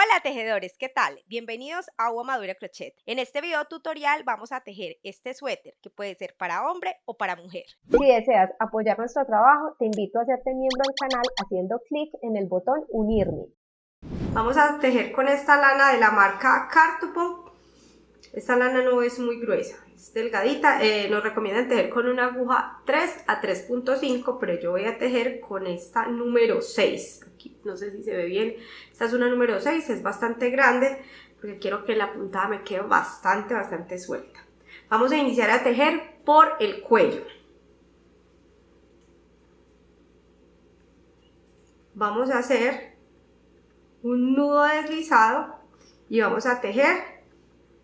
Hola tejedores, ¿qué tal? Bienvenidos a Hugo Madura Crochet. En este video tutorial vamos a tejer este suéter que puede ser para hombre o para mujer. Si deseas apoyar nuestro trabajo, te invito a hacerte miembro del canal haciendo clic en el botón Unirme. Vamos a tejer con esta lana de la marca Cartupon. Esta lana no es muy gruesa, es delgadita. Nos recomiendan tejer con una aguja 3 a 3.5, pero yo voy a tejer con esta número 6. Aquí no sé si se ve bien. Esta es una número 6, es bastante grande porque quiero que la puntada me quede bastante suelta. Vamos a iniciar a tejer por el cuello. Vamos a hacer un nudo deslizado y vamos a tejer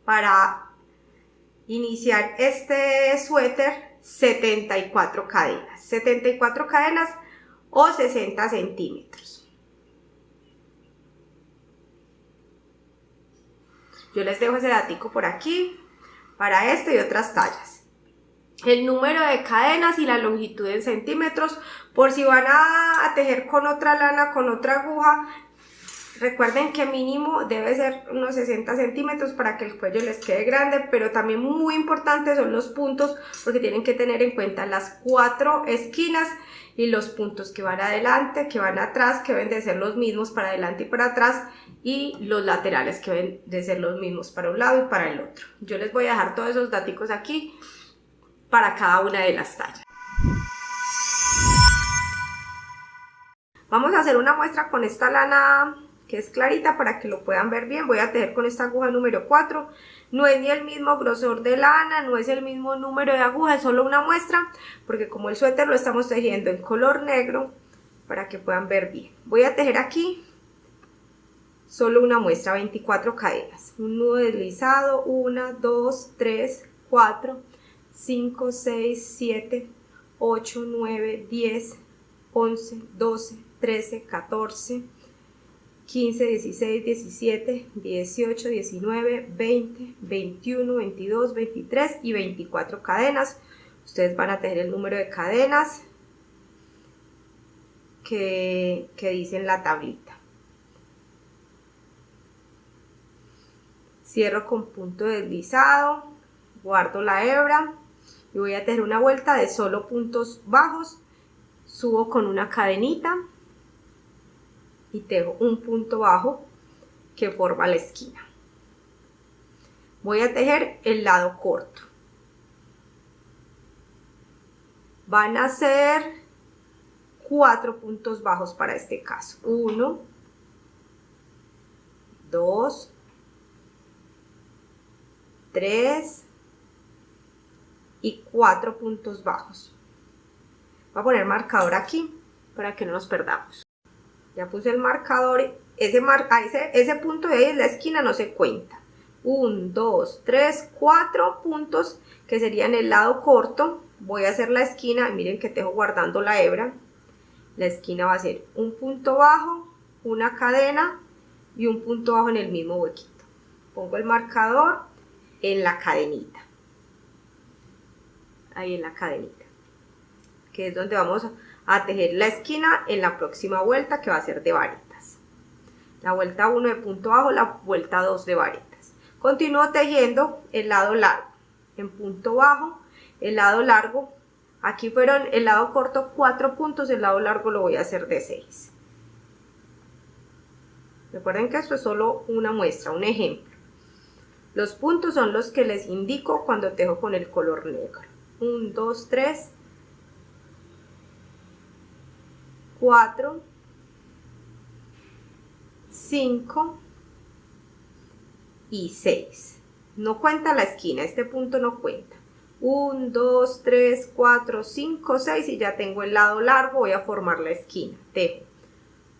para iniciar este suéter 74 cadenas. 74 cadenas o 60 centímetros. Yo les dejo ese datico por aquí para este y otras tallas. El número de cadenas y la longitud en centímetros, por si van a tejer con otra lana, con otra aguja, recuerden que mínimo debe ser unos 60 centímetros para que el cuello les quede grande, pero también muy importantes son los puntos, porque tienen que tener en cuenta las 4 esquinas y los puntos que van adelante, que van atrás, que deben de ser los mismos para adelante y para atrás, y los laterales que deben de ser los mismos para un lado y para el otro. Yo les voy a dejar todos esos daticos aquí para cada una de las tallas. Vamos a hacer una muestra con esta lana que es clarita para que lo puedan ver bien. Voy a tejer con esta aguja número 4. No es ni el mismo grosor de lana, no es el mismo número de aguja, es solo una muestra, porque como el suéter lo estamos tejiendo en color negro, para que puedan ver bien. Voy a tejer aquí solo una muestra, 24 cadenas. Un nudo deslizado, 1, 2, 3, 4, 5, 6, 7, 8, 9, 10, 11, 12, 13, 14, 15, 16, 17, 18, 19, 20, 21, 22, 23 y 24 cadenas. Ustedes van a tejer el número de cadenas que dice en la tablita. Cierro con punto deslizado, guardo la hebra y voy a tejer una vuelta de solo puntos bajos. Subo con una cadenita y tejo un punto bajo que forma la esquina. Voy a tejer el lado corto. Van a ser 4 puntos bajos para este caso. 1, 2, 3 y 4 puntos bajos. Voy a poner marcador aquí para que no nos perdamos. Ya puse el marcador, ese punto de ahí en la esquina no se cuenta. 1, 2, 3, 4 puntos que serían el lado corto. Voy a hacer la esquina, miren que tejo guardando la hebra. La esquina va a ser un punto bajo, una cadena y un punto bajo en el mismo huequito. Pongo el marcador en la cadenita. Ahí en la cadenita, que es donde vamos a tejer la esquina en la próxima vuelta, que va a ser de varitas. La vuelta 1 de punto bajo, la vuelta 2 de varitas. Continúo tejiendo el lado largo en punto bajo, el lado largo. Aquí fueron el lado corto 4 puntos, el lado largo lo voy a hacer de 6. Recuerden que esto es solo una muestra, un ejemplo. Los puntos son los que les indico cuando tejo con el color negro. 1, 2, 3, 4, 5 y 6. No cuenta la esquina, este punto no cuenta. 1, 2, 3, 4, 5, 6 y ya tengo el lado largo. Voy a formar la esquina. Tejo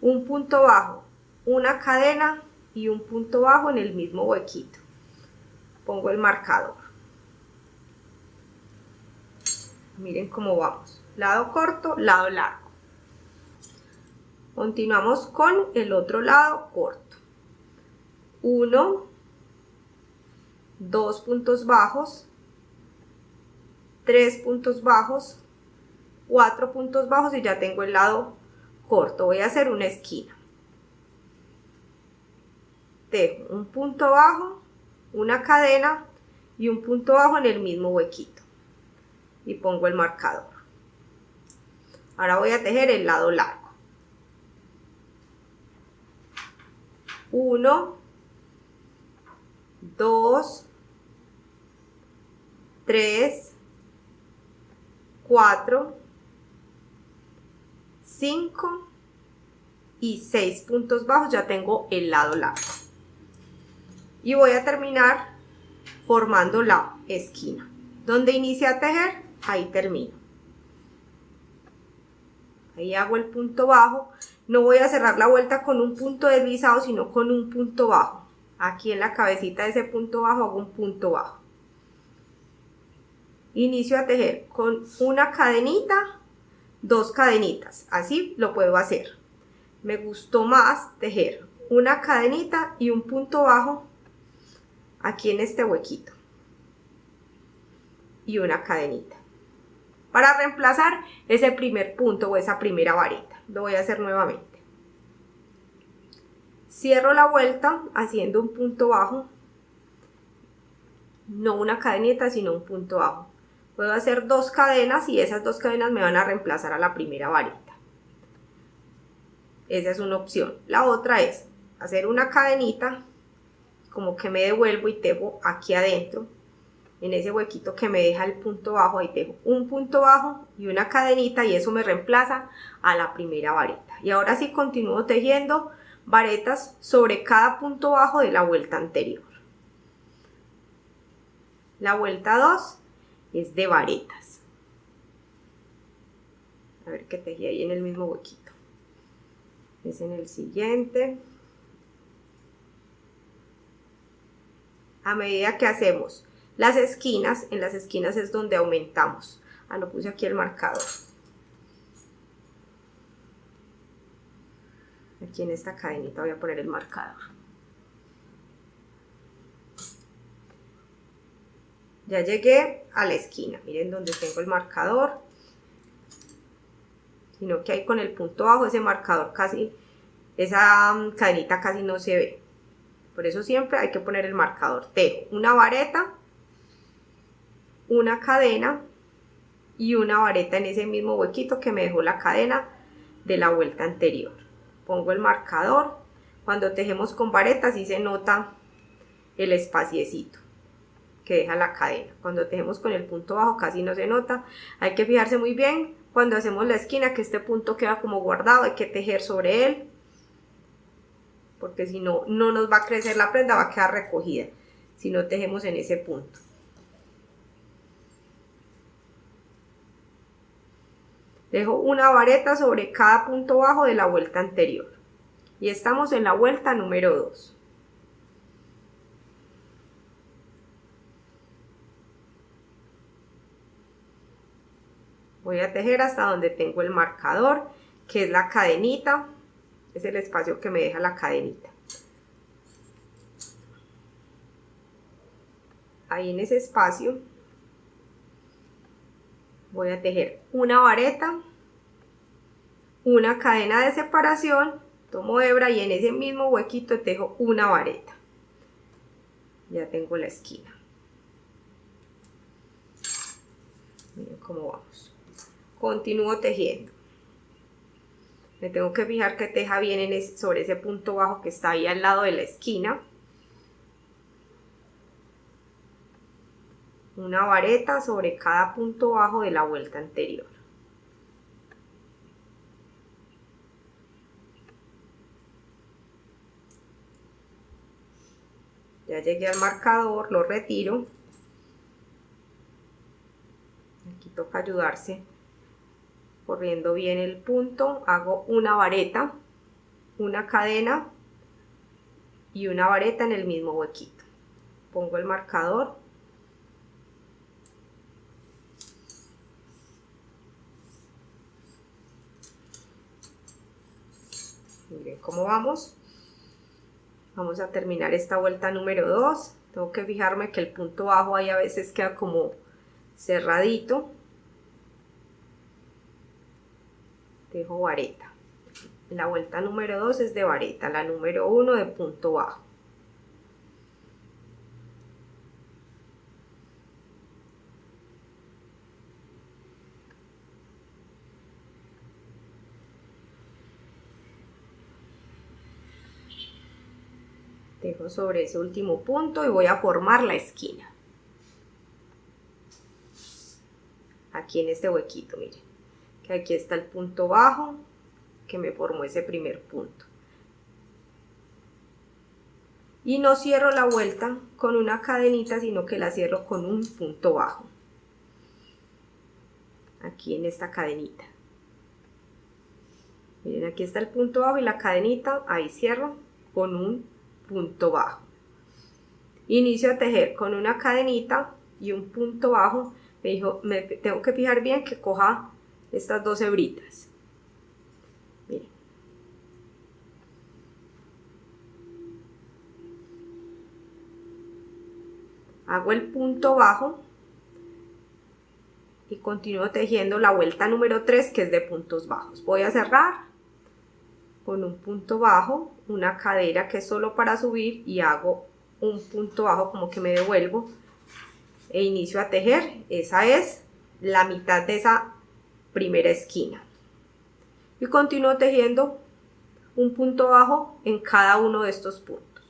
un punto bajo, una cadena y un punto bajo en el mismo huequito. Pongo el marcador. Miren cómo vamos. Lado corto, lado largo. Continuamos con el otro lado corto. 1, 2 puntos bajos, 3 puntos bajos, 4 puntos bajos y ya tengo el lado corto. Voy a hacer una esquina. tejo un punto bajo, una cadena y un punto bajo en el mismo huequito y pongo el marcador. Ahora voy a tejer el lado largo. 1, 2, 3, 4, 5 y 6 puntos bajos. Ya tengo el lado largo y voy a terminar formando la esquina. Donde inicie a tejer, ahí termino. Ahí hago el punto bajo. No voy a cerrar la vuelta con un punto deslizado, sino con un punto bajo. Aquí en la cabecita de ese punto bajo hago un punto bajo. Inicio a tejer con una cadenita, 2 cadenitas. Así lo puedo hacer. Me gustó más tejer una cadenita y un punto bajo aquí en este huequito. Y una cadenita. Para reemplazar ese primer punto o esa primera vareta. Lo voy a hacer nuevamente. Cierro la vuelta haciendo un punto bajo. No una cadenita, sino un punto bajo. Puedo hacer 2 cadenas y esas 2 cadenas me van a reemplazar a la primera vareta. Esa es una opción. La otra es hacer una cadenita, como que me devuelvo y tejo aquí adentro. En ese huequito que me deja el punto bajo, ahí tejo un punto bajo y una cadenita y eso me reemplaza a la primera vareta. Y ahora sí continúo tejiendo varetas sobre cada punto bajo de la vuelta anterior. La vuelta 2 es de varetas. A ver qué tejí ahí en el mismo huequito. Es en el siguiente. A medida que hacemos las esquinas, en las esquinas es donde aumentamos. No puse aquí el marcador. Aquí en esta cadenita voy a poner el marcador. Ya llegué a la esquina. Miren donde tengo el marcador. Sino que ahí con el punto bajo ese marcador casi, esa cadenita casi no se ve. Por eso siempre hay que poner el marcador. Tejo una vareta, una cadena y una vareta en ese mismo huequito que me dejó la cadena de la vuelta anterior. Pongo el marcador. Cuando tejemos con varetas sí se nota el espaciecito que deja la cadena. Cuando tejemos con el punto bajo casi no se nota. Hay que fijarse muy bien cuando hacemos la esquina que este punto queda como guardado. Hay que tejer sobre él, porque si no, no nos va a crecer la prenda, va a quedar recogida si no tejemos en ese punto. Dejo una vareta sobre cada punto bajo de la vuelta anterior. Y estamos en la vuelta número 2. Voy a tejer hasta donde tengo el marcador, que es la cadenita. Es el espacio que me deja la cadenita. Ahí en ese espacio voy a tejer una vareta, una cadena de separación, tomo hebra y en ese mismo huequito tejo una vareta. Ya tengo la esquina. Miren cómo vamos. Continúo tejiendo. Me tengo que fijar que teja bien sobre ese punto bajo que está ahí al lado de la esquina. Una vareta sobre cada punto bajo de la vuelta anterior. Ya llegué al marcador, lo retiro. Aquí toca ayudarse corriendo bien el punto. Hago una vareta, una cadena y una vareta en el mismo huequito. Pongo el marcador. Miren cómo vamos. Vamos a terminar esta vuelta número 2. Tengo que fijarme que el punto bajo ahí a veces queda como cerradito. Tejo vareta. La vuelta número 2 es de vareta, la número 1 de punto bajo. Dejo sobre ese último punto y voy a formar la esquina. Aquí en este huequito, miren, que aquí está el punto bajo que me formó ese primer punto. Y no cierro la vuelta con una cadenita, sino que la cierro con un punto bajo. Aquí en esta cadenita. Miren, aquí está el punto bajo y la cadenita, ahí cierro con un punto bajo. Inicio a tejer con una cadenita y un punto bajo. Me tengo que fijar bien que coja estas dos hebritas. Miren. Hago el punto bajo y continúo tejiendo la vuelta número 3, que es de puntos bajos. Voy a cerrar con un punto bajo, una cadera que es solo para subir, y hago un punto bajo como que me devuelvo e inicio a tejer. Esa es la mitad de esa primera esquina y continúo tejiendo un punto bajo en cada uno de estos puntos.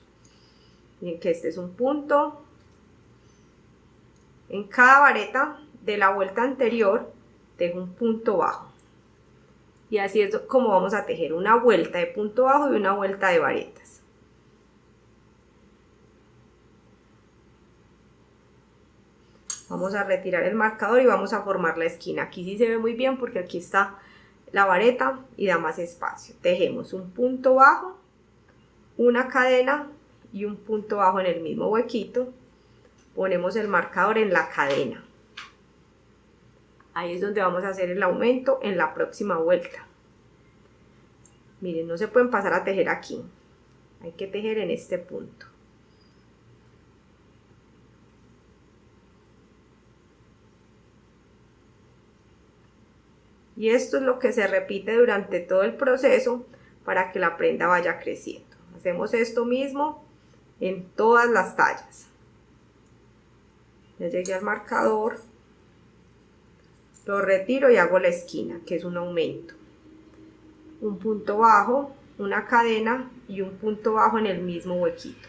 Miren que este es un punto. En cada vareta de la vuelta anterior tejo un punto bajo. Y así es como vamos a tejer una vuelta de punto bajo y una vuelta de varetas. Vamos a retirar el marcador y vamos a formar la esquina. Aquí sí se ve muy bien porque aquí está la vareta y da más espacio. Tejemos un punto bajo, una cadena y un punto bajo en el mismo huequito. Ponemos el marcador en la cadena. Ahí es donde vamos a hacer el aumento en la próxima vuelta. Miren, no se pueden pasar a tejer aquí. Hay que tejer en este punto. Y esto es lo que se repite durante todo el proceso para que la prenda vaya creciendo. Hacemos esto mismo en todas las tallas. Ya llegué al marcador. Lo retiro y hago la esquina, que es un aumento. Un punto bajo, una cadena y un punto bajo en el mismo huequito.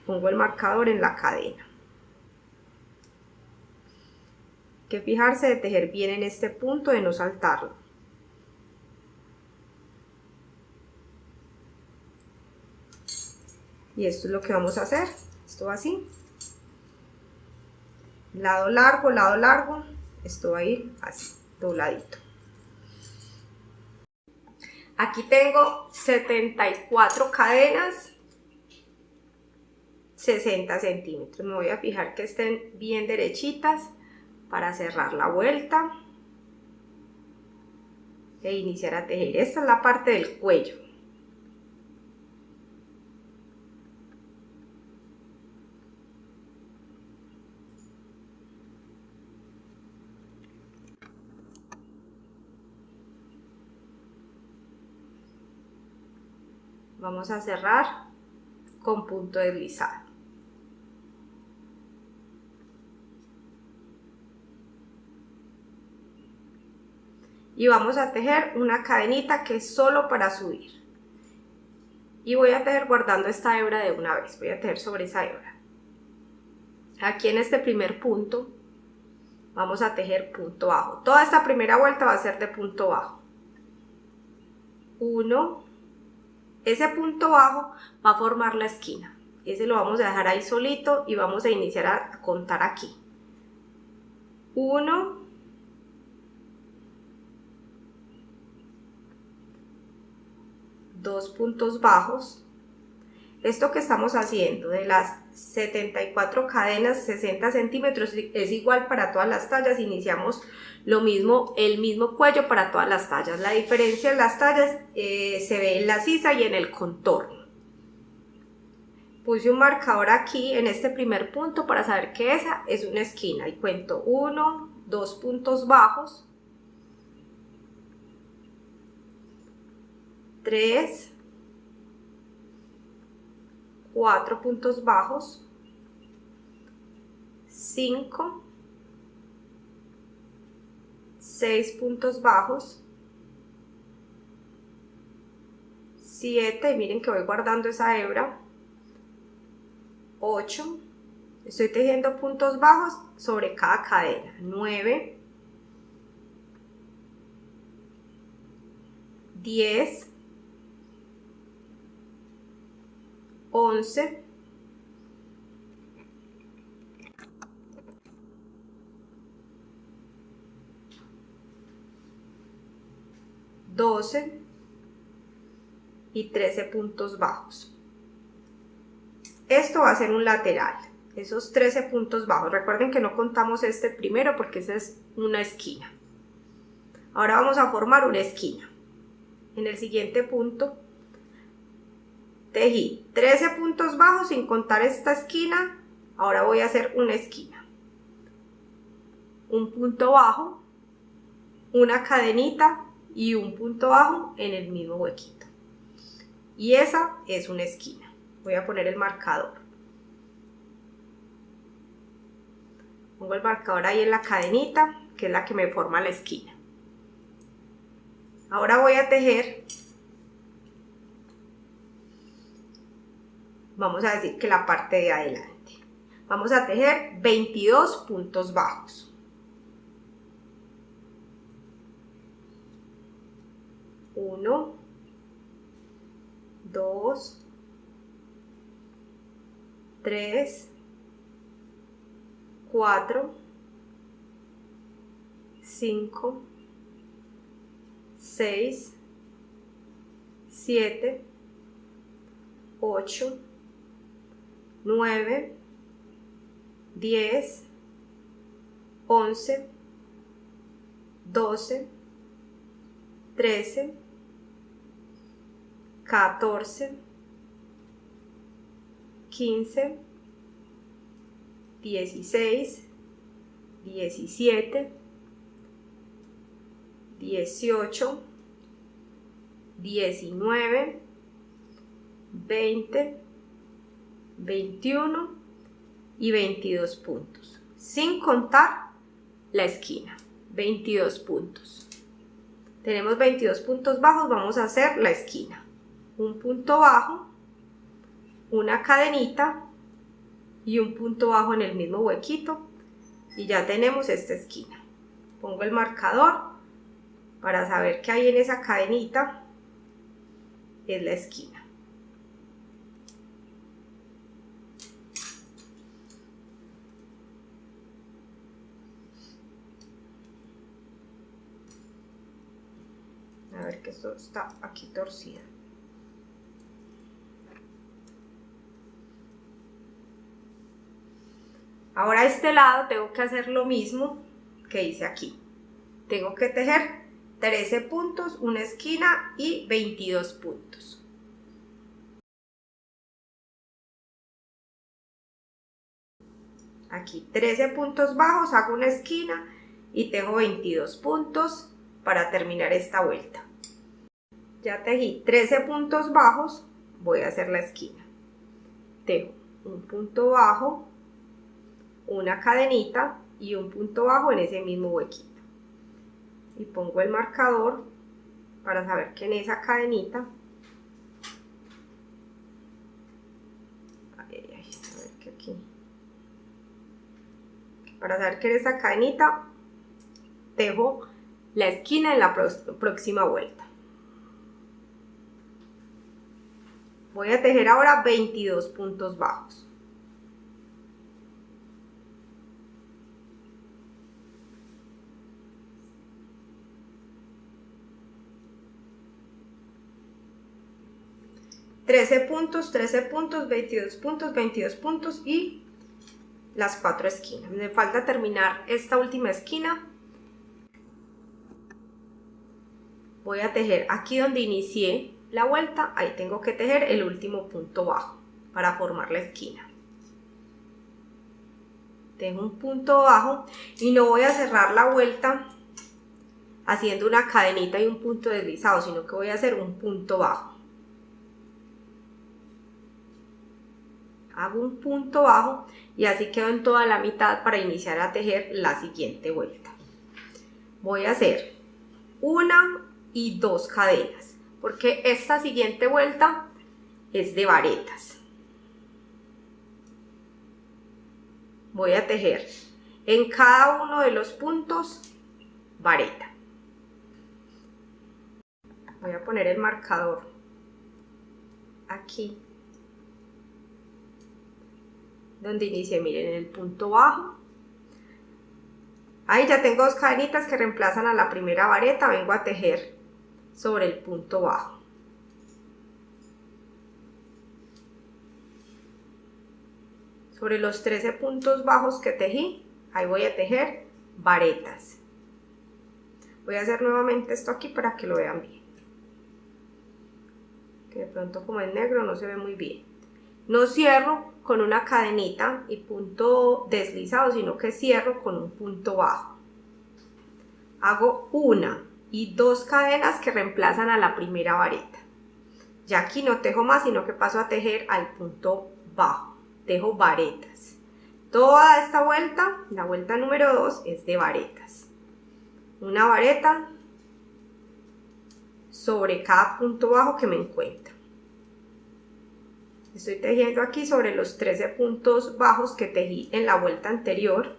Pongo el marcador en la cadena. Hay que fijarse de tejer bien en este punto, de no saltarlo. Y esto es lo que vamos a hacer. Esto va así. Lado largo. Esto va a ir así, dobladito. Aquí tengo 74 cadenas, 60 centímetros. Me voy a fijar que estén bien derechitas para cerrar la vuelta e iniciar a tejer. Esta es la parte del cuello. Vamos a cerrar con punto deslizado. Y vamos a tejer una cadenita que es solo para subir. Y voy a tejer guardando esta hebra de una vez. Voy a tejer sobre esa hebra. Aquí en este primer punto vamos a tejer punto bajo. Toda esta primera vuelta va a ser de punto bajo. 1. Ese punto bajo va a formar la esquina. Ese lo vamos a dejar ahí solito y vamos a iniciar a contar aquí. 1, 2 puntos bajos. Esto que estamos haciendo de las 74 cadenas, 60 centímetros, es igual para todas las tallas. Iniciamos lo mismo, el mismo cuello para todas las tallas. La diferencia en las tallas se ve en la sisa y en el contorno. Puse un marcador aquí en este primer punto para saber que esa es una esquina y cuento 1, 2 puntos bajos, 3, 4 puntos bajos, 5, 6 puntos bajos, 7, y miren que voy guardando esa hebra, 8, estoy tejiendo puntos bajos sobre cada cadena, 9, 10, 11, 12 y 13 puntos bajos. Esto va a ser un lateral, esos 13 puntos bajos. Recuerden que no contamos este primero porque esa es una esquina. Ahora vamos a formar una esquina. En el siguiente punto tejí 13 puntos bajos sin contar esta esquina. Ahora voy a hacer una esquina, un punto bajo, una cadenita y un punto bajo en el mismo huequito, y esa es una esquina. Voy a poner el marcador, pongo el marcador ahí en la cadenita que es la que me forma la esquina. Ahora voy a tejer, vamos a decir que la parte de adelante, vamos a tejer 22 puntos bajos. 1, 2, 3, 4, 5, 6, 7, 8, 9, 10, 11, 12, 13, 14, 15, 16, 17, 18, 19, 20, 21 y 22 puntos, sin contar la esquina. 22 puntos. Tenemos 22 puntos bajos, vamos a hacer la esquina. Un punto bajo, una cadenita y un punto bajo en el mismo huequito, y ya tenemos esta esquina. Pongo el marcador para saber que ahí en esa cadenita es la esquina. A ver que esto está aquí torcido. Ahora a este lado tengo que hacer lo mismo que hice aquí. Tengo que tejer 13 puntos, una esquina y 22 puntos. Aquí 13 puntos bajos, hago una esquina y tejo 22 puntos para terminar esta vuelta. Ya tejí 13 puntos bajos, voy a hacer la esquina. Tejo un punto bajo, una cadenita y un punto bajo en ese mismo huequito. Y pongo el marcador para saber que en esa cadenita, para saber que en esa cadenita tejo la esquina en la próxima vuelta. Voy a tejer ahora 22 puntos bajos. $13 puntos, 13 puntos, 22 puntos, 22 puntos y las 4 esquinas. Me falta terminar esta última esquina. Voy a tejer aquí donde inicié la vuelta, ahí tengo que tejer el último punto bajo para formar la esquina. Tejo un punto bajo y no voy a cerrar la vuelta haciendo una cadenita y un punto deslizado, sino que voy a hacer un punto bajo. Hago un punto bajo y así quedo en toda la mitad para iniciar a tejer la siguiente vuelta. Voy a hacer 1 y 2 cadenas porque esta siguiente vuelta es de varetas. voy a tejer en cada uno de los puntos vareta. Voy a poner el marcador aquí donde inicié, miren, en el punto bajo. Ahí ya tengo 2 cadenitas que reemplazan a la primera vareta. Vengo a tejer sobre el punto bajo. Sobre los 13 puntos bajos que tejí, ahí voy a tejer varetas. Voy a hacer nuevamente esto aquí para que lo vean bien, que de pronto como es negro no se ve muy bien. No cierro con una cadenita y punto deslizado, sino que cierro con un punto bajo. Hago 1 y 2 cadenas que reemplazan a la primera vareta. Ya aquí no tejo más, sino que paso a tejer al punto bajo. Tejo varetas. Toda esta vuelta, la vuelta número 2, es de varetas. Una vareta sobre cada punto bajo que me encuentro. Estoy tejiendo aquí sobre los 13 puntos bajos que tejí en la vuelta anterior.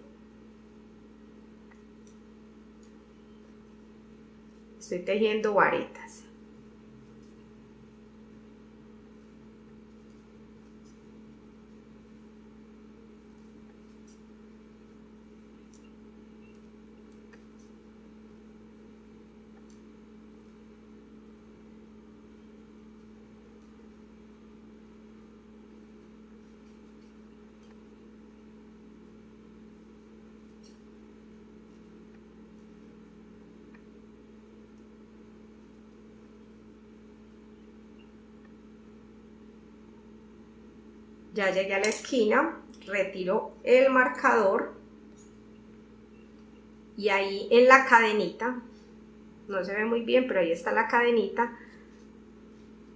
Estoy tejiendo varetas. Ya llegué a la esquina, retiro el marcador y ahí en la cadenita, no se ve muy bien, pero ahí está la cadenita.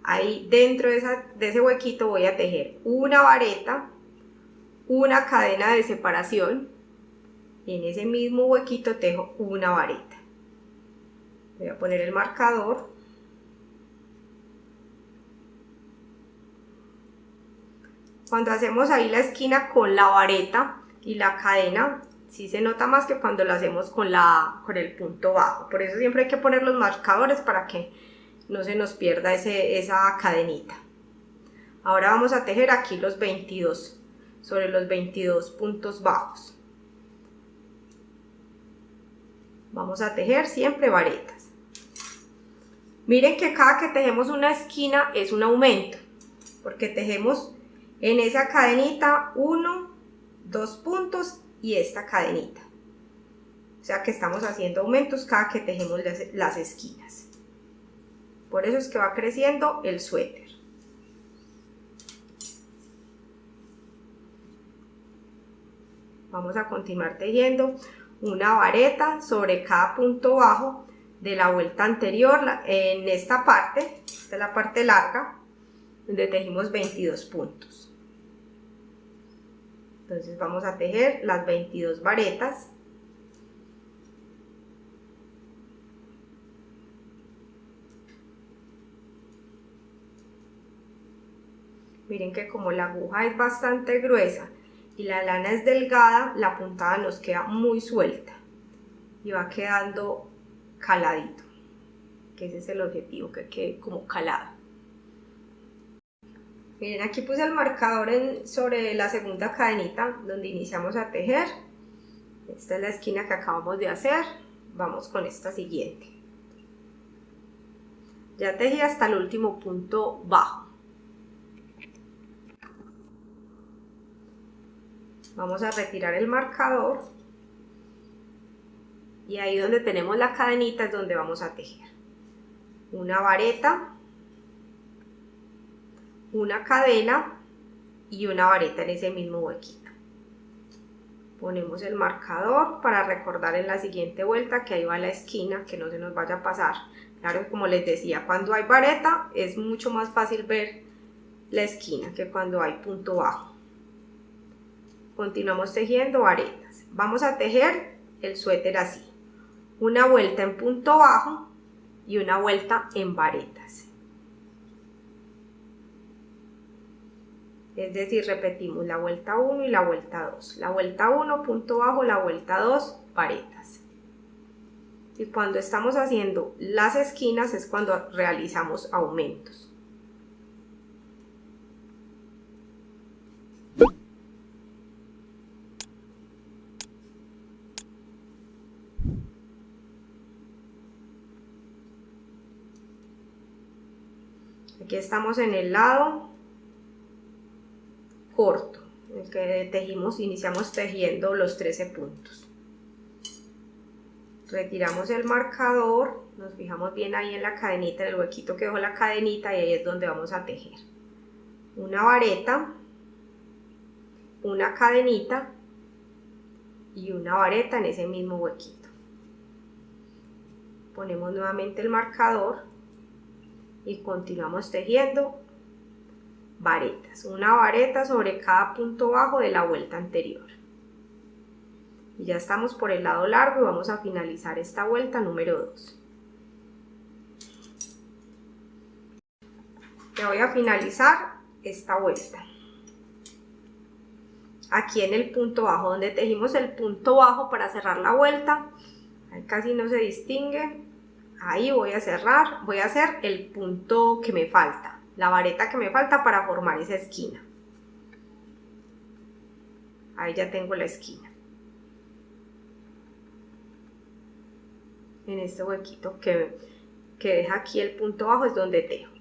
Ahí dentro de ese huequito voy a tejer una vareta, una cadena de separación y en ese mismo huequito tejo una vareta. Voy a poner el marcador. Cuando hacemos ahí la esquina con la vareta y la cadena, sí se nota más que cuando lo hacemos con el punto bajo. Por eso siempre hay que poner los marcadores para que no se nos pierda esa cadenita. Ahora vamos a tejer aquí los 22, sobre los 22 puntos bajos. Vamos a tejer siempre varetas. Miren que cada que tejemos una esquina es un aumento, porque tejemos en esa cadenita 1, 2 puntos y esta cadenita. O sea que estamos haciendo aumentos cada que tejemos las esquinas. Por eso es que va creciendo el suéter. Vamos a continuar tejiendo una vareta sobre cada punto bajo de la vuelta anterior. En esta parte, esta es la parte larga, donde tejimos 22 puntos. Entonces vamos a tejer las 22 varetas. Miren que como la aguja es bastante gruesa y la lana es delgada, la puntada nos queda muy suelta y va quedando caladito, que ese es el objetivo, que quede como calado. Miren, aquí puse el marcador sobre la segunda cadenita donde iniciamos a tejer. Esta es la esquina que acabamos de hacer. Vamos con esta siguiente. Ya tejí hasta el último punto bajo. Vamos a retirar el marcador y ahí donde tenemos la cadenita es donde vamos a tejer una vareta, una cadena y una vareta en ese mismo huequito. Ponemos el marcador para recordar en la siguiente vuelta que ahí va la esquina, que no se nos vaya a pasar. Claro, como les decía, cuando hay vareta es mucho más fácil ver la esquina que cuando hay punto bajo. Continuamos tejiendo varetas. Vamos a tejer el suéter así: una vuelta en punto bajo y una vuelta en varetas. Es decir, repetimos la vuelta 1 y la vuelta 2. La vuelta 1, punto bajo, la vuelta 2, varetas. Y cuando estamos haciendo las esquinas es cuando realizamos aumentos. Aquí estamos en el lado corto, en el que tejimos, iniciamos tejiendo los 13 puntos. Retiramos el marcador, nos fijamos bien ahí en la cadenita, en el huequito que dejó la cadenita, y ahí es donde vamos a tejer una vareta, una cadenita y una vareta en ese mismo huequito. Ponemos nuevamente el marcador y continuamos tejiendo varetas, una vareta sobre cada punto bajo de la vuelta anterior. Y ya estamos por el lado largo y vamos a finalizar esta vuelta número 2. Ya voy a finalizar esta vuelta. Aquí en el punto bajo, donde tejimos el punto bajo para cerrar la vuelta, ahí casi no se distingue. Ahí voy a cerrar, voy a hacer el punto que me falta, la vareta que me falta para formar esa esquina. Ahí ya tengo la esquina. En este huequito que deja aquí el punto bajo es donde tejo.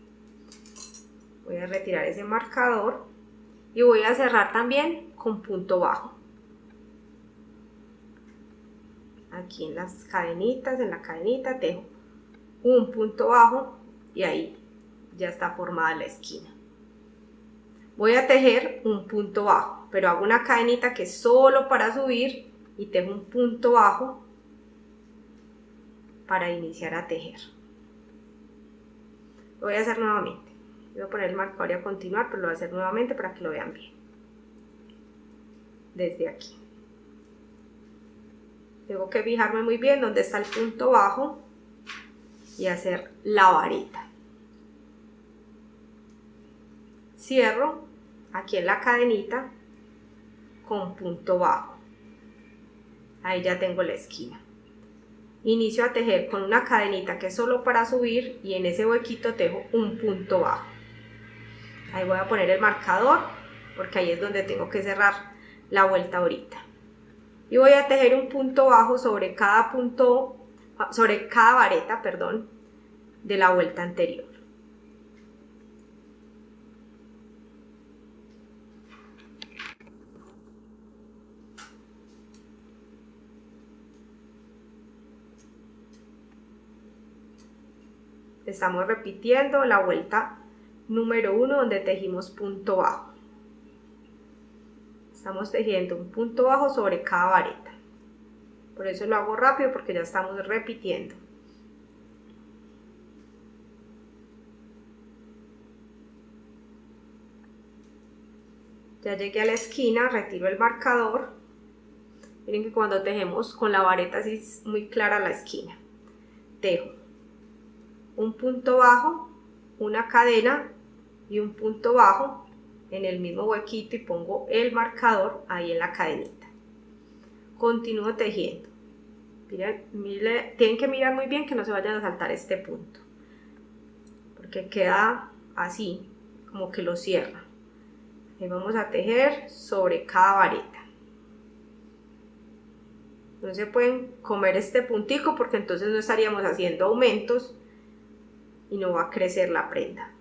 Voy a retirar ese marcador y voy a cerrar también con punto bajo. Aquí en las cadenitas, en la cadenita tejo un punto bajo y ahí ya está formada la esquina. Voy a tejer un punto bajo, pero hago una cadenita que es solo para subir y tejo un punto bajo para iniciar a tejer. Lo voy a hacer nuevamente. Voy a poner el marcador y a continuar, pero lo voy a hacer nuevamente para que lo vean bien. Desde aquí. Tengo que fijarme muy bien dónde está el punto bajo y hacer la vareta. Cierro aquí en la cadenita con punto bajo. Ahí ya tengo la esquina. Inicio a tejer con una cadenita que es solo para subir y en ese huequito tejo un punto bajo. Ahí voy a poner el marcador porque ahí es donde tengo que cerrar la vuelta ahorita. Y voy a tejer un punto bajo sobre cada vareta, perdón, de la vuelta anterior. Estamos repitiendo la vuelta número 1 donde tejimos punto bajo. Estamos tejiendo un punto bajo sobre cada vareta. Por eso lo hago rápido porque ya estamos repitiendo. Ya llegué a la esquina, retiro el marcador. Miren que cuando tejemos con la vareta así es muy clara la esquina. Tejo un punto bajo, una cadena y un punto bajo en el mismo huequito y pongo el marcador ahí en la cadenita. Continúo tejiendo. Miren, tienen que mirar muy bien que no se vayan a saltar este punto, porque queda así, como que lo cierra. Y vamos a tejer sobre cada vareta. No se pueden comer este puntico porque entonces no estaríamos haciendo aumentos y no va a crecer la prenda.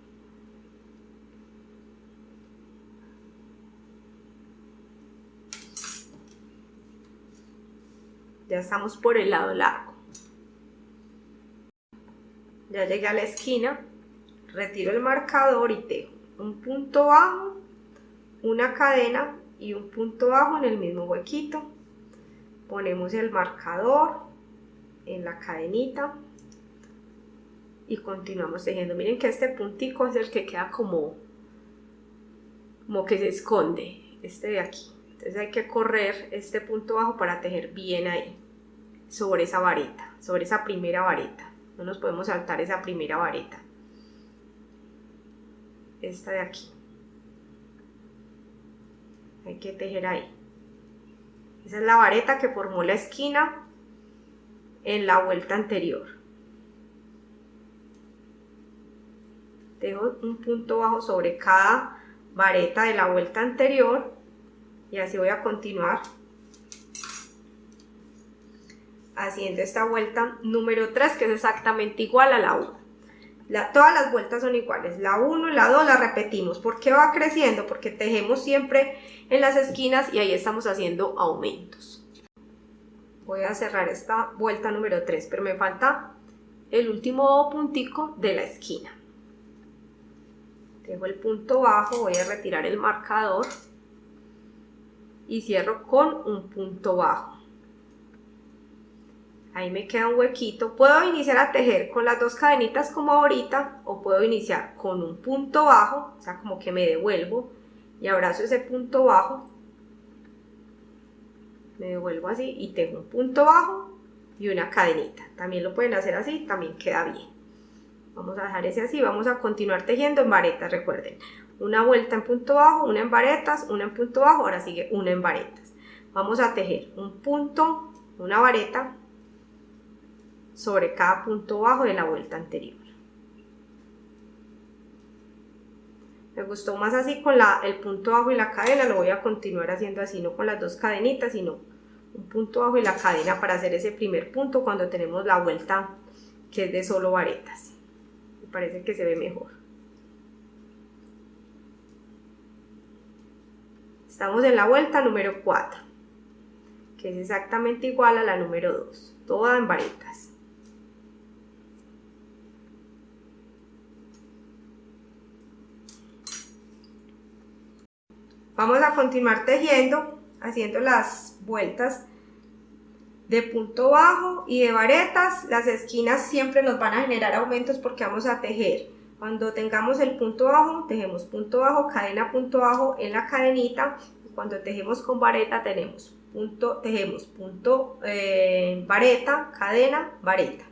Ya estamos por el lado largo. Ya llegué a la esquina, retiro el marcador y tejo un punto bajo, una cadena y un punto bajo en el mismo huequito. Ponemos el marcador en la cadenita y continuamos tejiendo. Miren que este puntico es el que queda como que se esconde, este de aquí. Entonces hay que correr este punto bajo para tejer bien ahí, sobre esa vareta, sobre esa primera vareta. No nos podemos saltar esa primera vareta. Esta de aquí. hay que tejer ahí. Esa es la vareta que formó la esquina en la vuelta anterior. Dejo un punto bajo sobre cada vareta de la vuelta anterior y así voy a continuar haciendo esta vuelta número 3, que es exactamente igual a la 1. Todas las vueltas son iguales, la 1 y la 2 la repetimos. ¿Por qué va creciendo? Porque tejemos siempre en las esquinas y ahí estamos haciendo aumentos. Voy a cerrar esta vuelta número 3, pero me falta el último puntico de la esquina. Dejo el punto bajo, voy a retirar el marcador y cierro con un punto bajo. Ahí me queda un huequito. Puedo iniciar a tejer con las 2 cadenitas como ahorita, o puedo iniciar con un punto bajo, o sea, como que me devuelvo y abrazo ese punto bajo, me devuelvo así y tejo un punto bajo y una cadenita. También lo pueden hacer así, también queda bien. Vamos a dejar ese así, vamos a continuar tejiendo en varetas. Recuerden, una vuelta en punto bajo, una en varetas, una en punto bajo, ahora sigue una en varetas. Vamos a tejer un punto, una vareta sobre cada punto bajo de la vuelta anterior. Me gustó más así con el punto bajo y la cadena, lo voy a continuar haciendo así, no con las 2 cadenitas, sino un punto bajo y la cadena para hacer ese primer punto cuando tenemos la vuelta que es de solo varetas. Me parece que se ve mejor. Estamos en la vuelta número 4, que es exactamente igual a la número 2, toda en varetas. Vamos a continuar tejiendo, haciendo las vueltas de punto bajo y de varetas. Las esquinas siempre nos van a generar aumentos porque vamos a tejer. Cuando tengamos el punto bajo, tejemos punto bajo, cadena, punto bajo en la cadenita. Cuando tejemos con vareta, tejemos punto, vareta, cadena, vareta.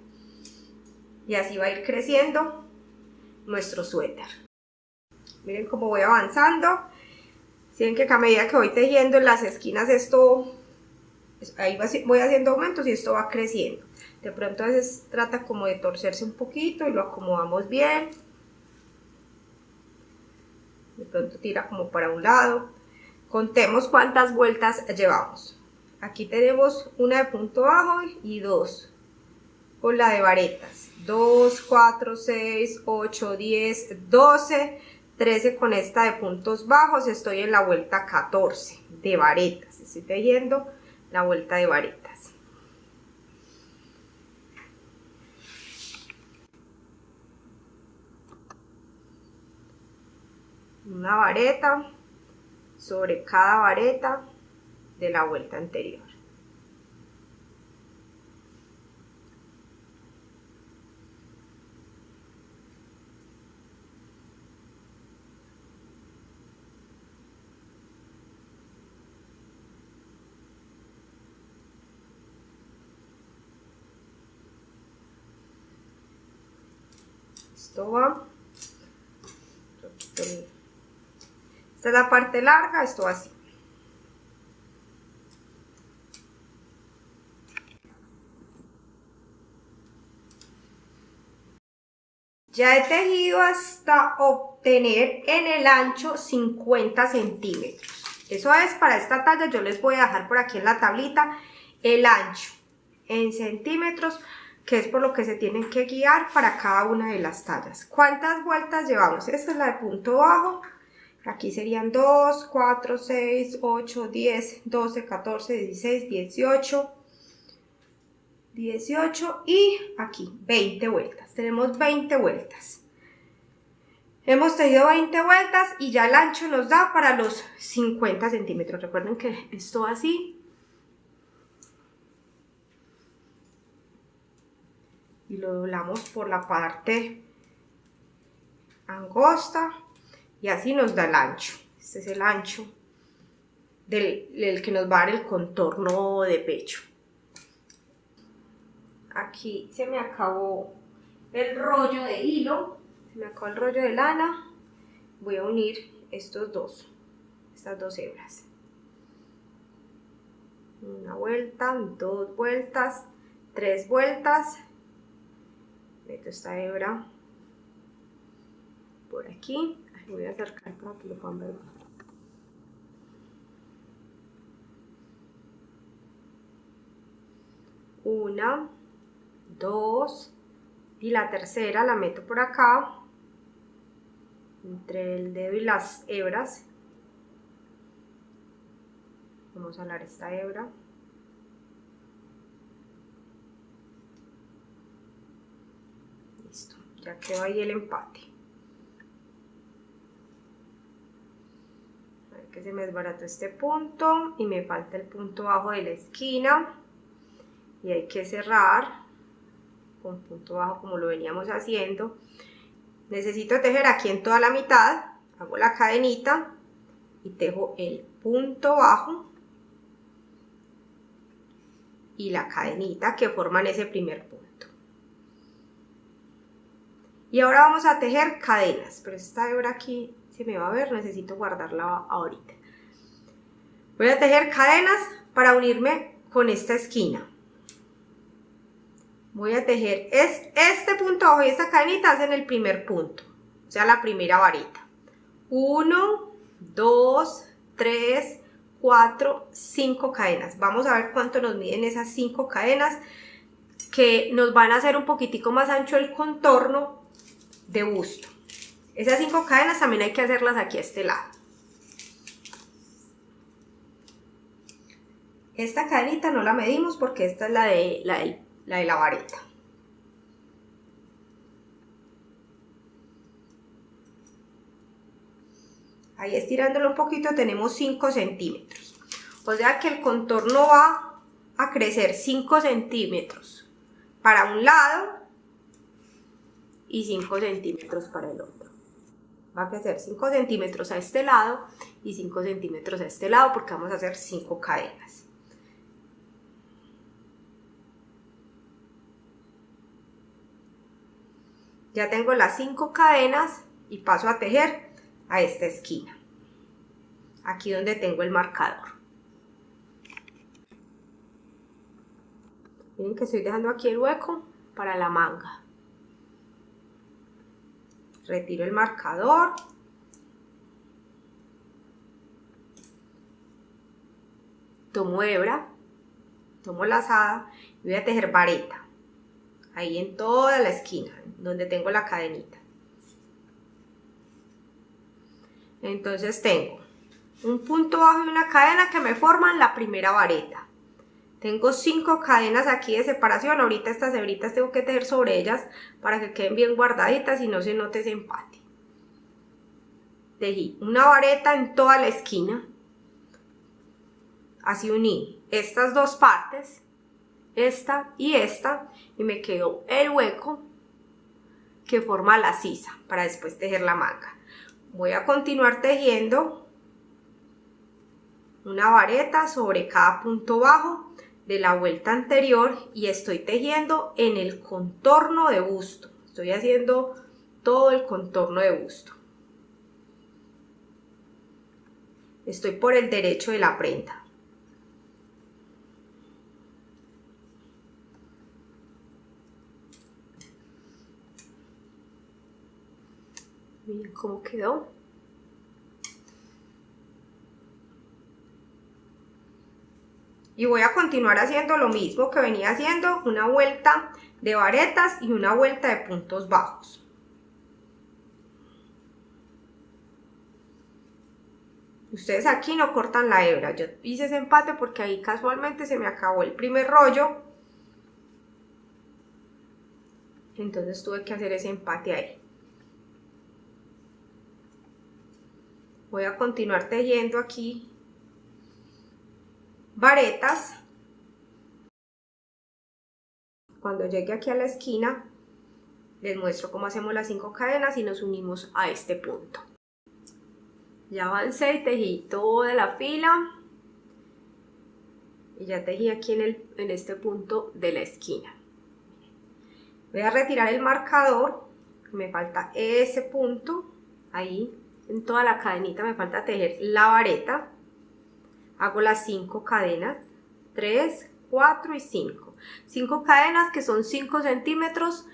Y así va a ir creciendo nuestro suéter. Miren cómo voy avanzando. Miren que a medida que voy tejiendo en las esquinas ahí voy haciendo aumentos y esto va creciendo. De pronto a veces trata como de torcerse un poquito y lo acomodamos bien. De pronto tira como para un lado. Contemos cuántas vueltas llevamos. Aquí tenemos una de punto bajo y 2 con la de varetas. 2, 4, 6, 8, 10, 12, 13 con esta de puntos bajos. Estoy en la vuelta 14 de varetas. Estoy tejiendo la vuelta de varetas. Una vareta sobre cada vareta de la vuelta anterior. Esto va. Esta es la parte larga, esto va así. Ya he tejido hasta obtener en el ancho 50 centímetros. Eso es, para esta talla yo les voy a dejar por aquí en la tablita el ancho en centímetros, que es por lo que se tienen que guiar para cada una de las tallas. ¿Cuántas vueltas llevamos? Esta es la de punto bajo. Aquí serían 2, 4, 6, 8, 10, 12, 14, 16, 18, 18 y aquí 20 vueltas. Tenemos 20 vueltas. Hemos tejido 20 vueltas y ya el ancho nos da para los 50 centímetros. Recuerden que esto va así. Y lo doblamos por la parte angosta. Y así nos da el ancho. Este es el ancho del que nos va a dar el contorno de pecho. Aquí se me acabó el rollo de hilo. Se me acabó el rollo de lana. Voy a unir estas dos hebras. una vuelta, 2 vueltas, 3 vueltas, meto esta hebra por aquí, voy a acercar para que lo puedan ver. Una, 2, y la tercera la meto por acá, entre el dedo y las hebras. Vamos a alar esta hebra. Listo, ya quedó ahí el empate. A ver que se me desbarató este punto y me falta el punto bajo de la esquina. Y hay que cerrar con punto bajo como lo veníamos haciendo. Necesito tejer aquí en toda la mitad, hago la cadenita y tejo el punto bajo y la cadenita que forman ese primer punto. Y ahora vamos a tejer cadenas, pero esta hebra aquí se me va a ver, necesito guardarla ahorita. Voy a tejer cadenas para unirme con esta esquina. Voy a tejer este punto abajo y esta cadenita hacen el primer punto, o sea la primera varita. 1, 2, 3, 4, 5 cadenas. Vamos a ver cuánto nos miden esas 5 cadenas que nos van a hacer un poquitico más ancho el contorno de busto. Esas 5 cadenas también hay que hacerlas aquí a este lado. Esta cadenita no la medimos porque esta es la de la vareta. Ahí estirándolo un poquito tenemos 5 centímetros. O sea que el contorno va a crecer 5 centímetros para un lado y 5 centímetros para el otro. Va a crecer 5 centímetros a este lado y 5 centímetros a este lado porque vamos a hacer 5 cadenas. Ya tengo las 5 cadenas y paso a tejer a esta esquina, aquí donde tengo el marcador. Miren que estoy dejando aquí el hueco para la manga. Retiro el marcador. Tomo hebra, tomo lazada y voy a tejer vareta. Ahí en toda la esquina, donde tengo la cadenita. Entonces tengo un punto bajo y una cadena que me forman la primera vareta. Tengo 5 cadenas aquí de separación. Ahorita estas hebritas tengo que tejer sobre ellas para que queden bien guardaditas y no se note ese empate. Tejí una vareta en toda la esquina. Así uní estas dos partes, esta, y me quedó el hueco que forma la sisa para después tejer la manga. Voy a continuar tejiendo una vareta sobre cada punto bajo de la vuelta anterior y estoy tejiendo en el contorno de busto. Estoy haciendo todo el contorno de busto. Estoy por el derecho de la prenda. Miren cómo quedó. Y voy a continuar haciendo lo mismo que venía haciendo, una vuelta de varetas y una vuelta de puntos bajos. Ustedes aquí no cortan la hebra, yo hice ese empate porque ahí casualmente se me acabó el primer rollo. Entonces tuve que hacer ese empate ahí. Voy a continuar tejiendo aquí varetas. Cuando llegue aquí a la esquina les muestro cómo hacemos las 5 cadenas y nos unimos a este punto. Ya avancé y tejí toda la fila y ya tejí aquí en este punto de la esquina. Voy a retirar el marcador, me falta ese punto, ahí en toda la cadenita me falta tejer la vareta. Hago las 5 cadenas, 3, 4 y 5. 5 cadenas que son 5 centímetros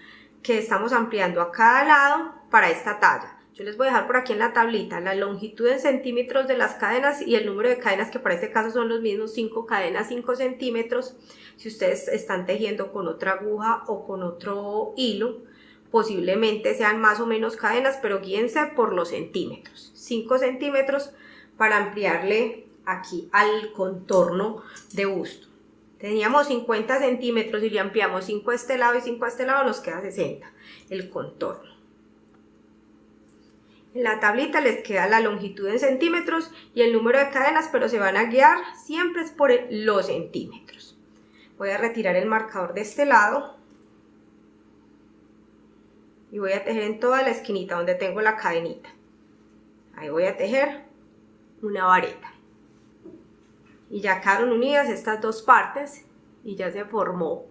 que estamos ampliando a cada lado para esta talla. Yo les voy a dejar por aquí en la tablita la longitud en centímetros de las cadenas y el número de cadenas, que para este caso son los mismos, 5 cadenas, 5 centímetros. Si ustedes están tejiendo con otra aguja o con otro hilo, posiblemente sean más o menos cadenas, pero guíense por los centímetros. 5 centímetros para ampliarle aquí al contorno de busto. Teníamos 50 centímetros y le ampliamos 5 a este lado y 5 a este lado, nos queda 60 el contorno. En la tablita les queda la longitud en centímetros y el número de cadenas, pero se van a guiar siempre es por los centímetros. Voy a retirar el marcador de este lado y voy a tejer en toda la esquinita donde tengo la cadenita. Ahí voy a tejer una vareta. Y ya quedaron unidas estas dos partes y ya se formó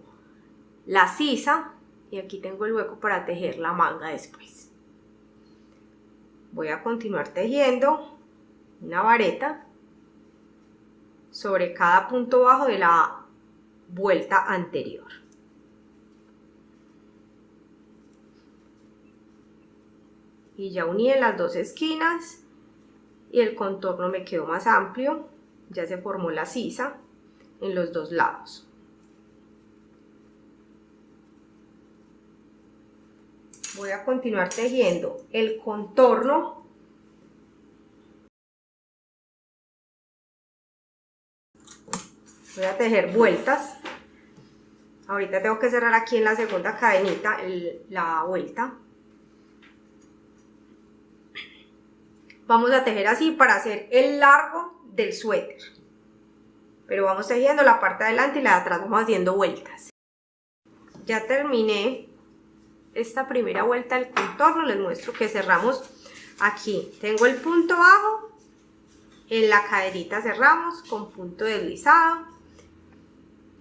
la sisa y aquí tengo el hueco para tejer la manga después. Voy a continuar tejiendo una vareta sobre cada punto bajo de la vuelta anterior. Y ya uní en las dos esquinas y el contorno me quedó más amplio, ya se formó la sisa en los dos lados. Voy a continuar tejiendo el contorno voy a tejer vueltas. Ahorita tengo que cerrar aquí en la segunda cadenita la vuelta. Vamos a tejer así para hacer el largo del suéter, pero vamos tejiendo la parte de adelante y la de atrás vamos haciendo vueltas. Ya terminé esta primera vuelta del contorno, les muestro que cerramos aquí. Tengo el punto bajo, en la caderita cerramos con punto deslizado.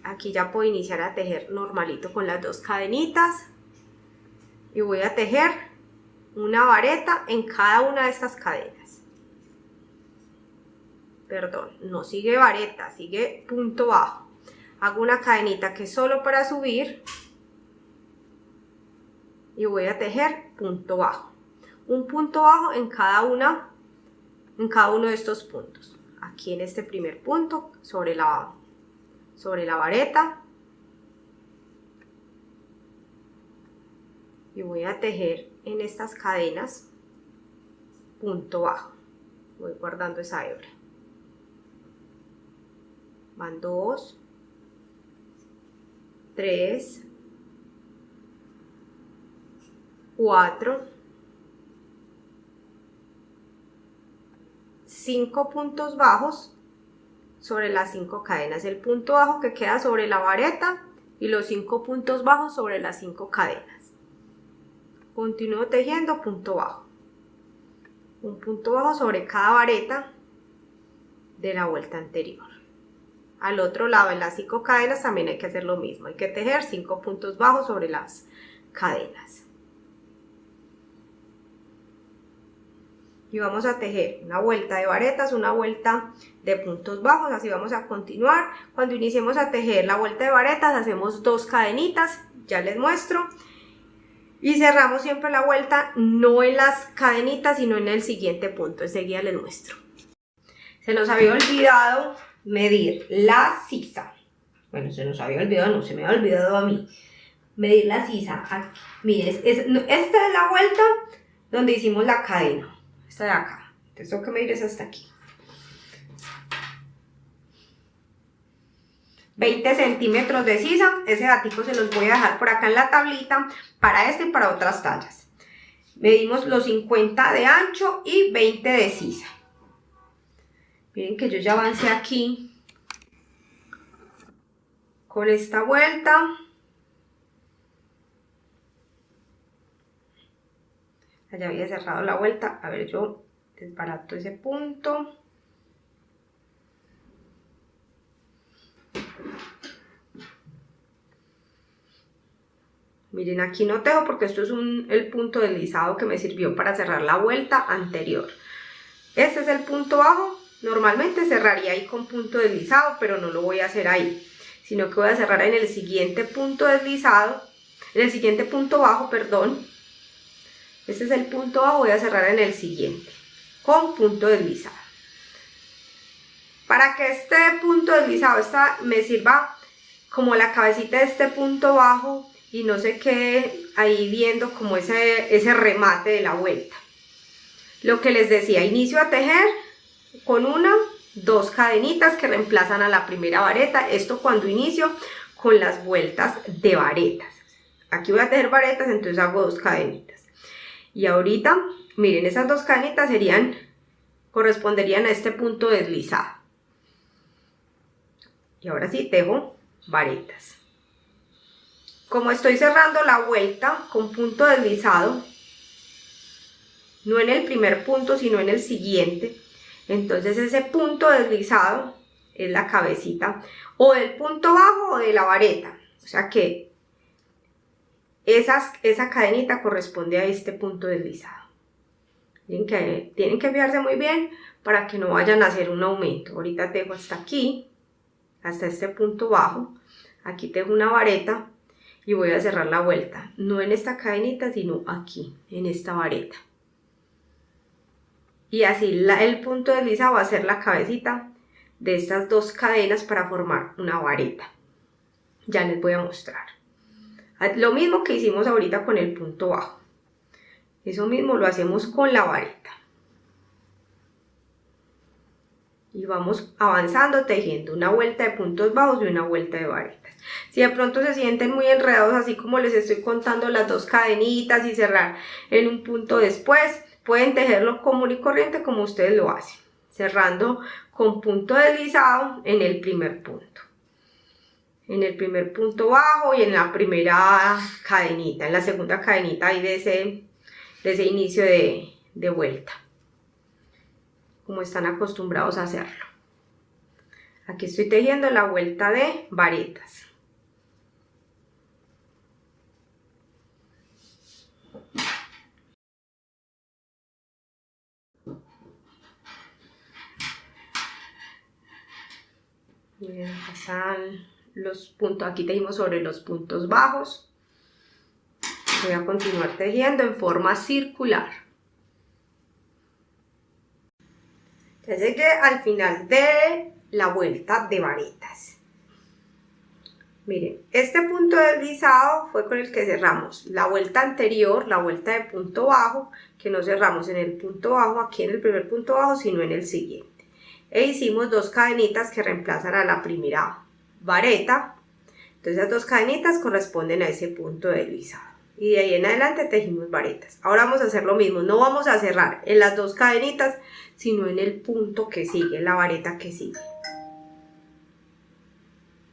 Aquí ya puedo iniciar a tejer normalito con las dos cadenitas y voy a tejer una vareta en cada una de estas cadenas. Perdón, no sigue vareta, sigue punto bajo. Hago una cadenita que es solo para subir y voy a tejer punto bajo. Un punto bajo en cada uno de estos puntos. Aquí en este primer punto sobre la vareta y voy a tejer en estas cadenas punto bajo. Voy guardando esa hebra. Van 2, 3, 4, 5 puntos bajos sobre las 5 cadenas. El punto bajo que queda sobre la vareta y los 5 puntos bajos sobre las 5 cadenas. Continúo tejiendo punto bajo. Un punto bajo sobre cada vareta de la vuelta anterior. Al otro lado, en las 5 cadenas también hay que hacer lo mismo. Hay que tejer 5 puntos bajos sobre las cadenas. Y vamos a tejer una vuelta de varetas, una vuelta de puntos bajos, así vamos a continuar. Cuando iniciemos a tejer la vuelta de varetas hacemos 2 cadenitas, ya les muestro, y cerramos siempre la vuelta no en las cadenitas sino en el siguiente punto, enseguida les muestro. Se nos había olvidado medir la sisa, bueno, se nos había olvidado, no, se me había olvidado a mí medir la sisa. Aquí, miren, esta es la vuelta donde hicimos la cadena. Esta de acá, entonces tengo que medir es hasta aquí. 20 centímetros de sisa, ese datico se los voy a dejar por acá en la tablita para este y para otras tallas. Medimos los 50 de ancho y 20 de sisa. Miren que yo ya avancé aquí con esta vuelta. Ya había cerrado la vuelta, a ver, yo desbarato ese punto. Miren, aquí no tejo porque esto es el punto deslizado que me sirvió para cerrar la vuelta anterior. Este es el punto bajo Normalmente cerraría ahí con punto deslizado, pero no lo voy a hacer ahí, sino que voy a cerrar en el siguiente punto deslizado, en el siguiente punto bajo, perdón. Este es el punto bajo, voy a cerrar en el siguiente, con punto deslizado. Para que este punto deslizado me sirva como la cabecita de este punto bajo y no se quede ahí viendo como ese remate de la vuelta. Lo que les decía, inicio a tejer con dos cadenitas que reemplazan a la primera vareta. Esto cuando inicio con las vueltas de varetas. Aquí voy a tejer varetas, entonces hago 2 cadenitas. Y ahorita, miren, esas 2 cadenitas corresponderían a este punto deslizado. Y ahora sí tejo varetas. Como estoy cerrando la vuelta con punto deslizado, no en el primer punto sino en el siguiente, entonces ese punto deslizado es la cabecita o del punto bajo o de la vareta, o sea que esa cadenita corresponde a este punto deslizado. Tienen que fijarse muy bien para que no vayan a hacer un aumento. Ahorita tejo hasta aquí, hasta este punto bajo, aquí tejo una vareta y voy a cerrar la vuelta, no en esta cadenita sino aquí, en esta vareta. Y así el punto deslizado va a ser la cabecita de estas 2 cadenas para formar una vareta. Ya les voy a mostrar. Lo mismo que hicimos ahorita con el punto bajo. Eso mismo lo hacemos con la vareta. Y vamos avanzando tejiendo una vuelta de puntos bajos y una vuelta de varetas. Si de pronto se sienten muy enredados, así como les estoy contando las 2 cadenitas y cerrar en un punto después, pueden tejerlo común y corriente como ustedes lo hacen, cerrando con punto deslizado en el primer punto. En el primer punto bajo y en la primera cadenita, en la segunda cadenita ahí de ese inicio de vuelta, como están acostumbrados a hacerlo. Aquí estoy tejiendo la vuelta de varetas. Miren, acá están los puntos, aquí tejimos sobre los puntos bajos. Voy a continuar tejiendo en forma circular. Ya llegué al final de la vuelta de varetas. Miren, este punto deslizado fue con el que cerramos la vuelta anterior, la vuelta de punto bajo, que no cerramos en el punto bajo, aquí en el primer punto bajo, sino en el siguiente. E hicimos 2 cadenitas que reemplazan a la primera vareta. Entonces las 2 cadenitas corresponden a ese punto deslizado. Y de ahí en adelante tejimos varetas. Ahora vamos a hacer lo mismo, no vamos a cerrar en las 2 cadenitas, sino en el punto que sigue, la vareta que sigue.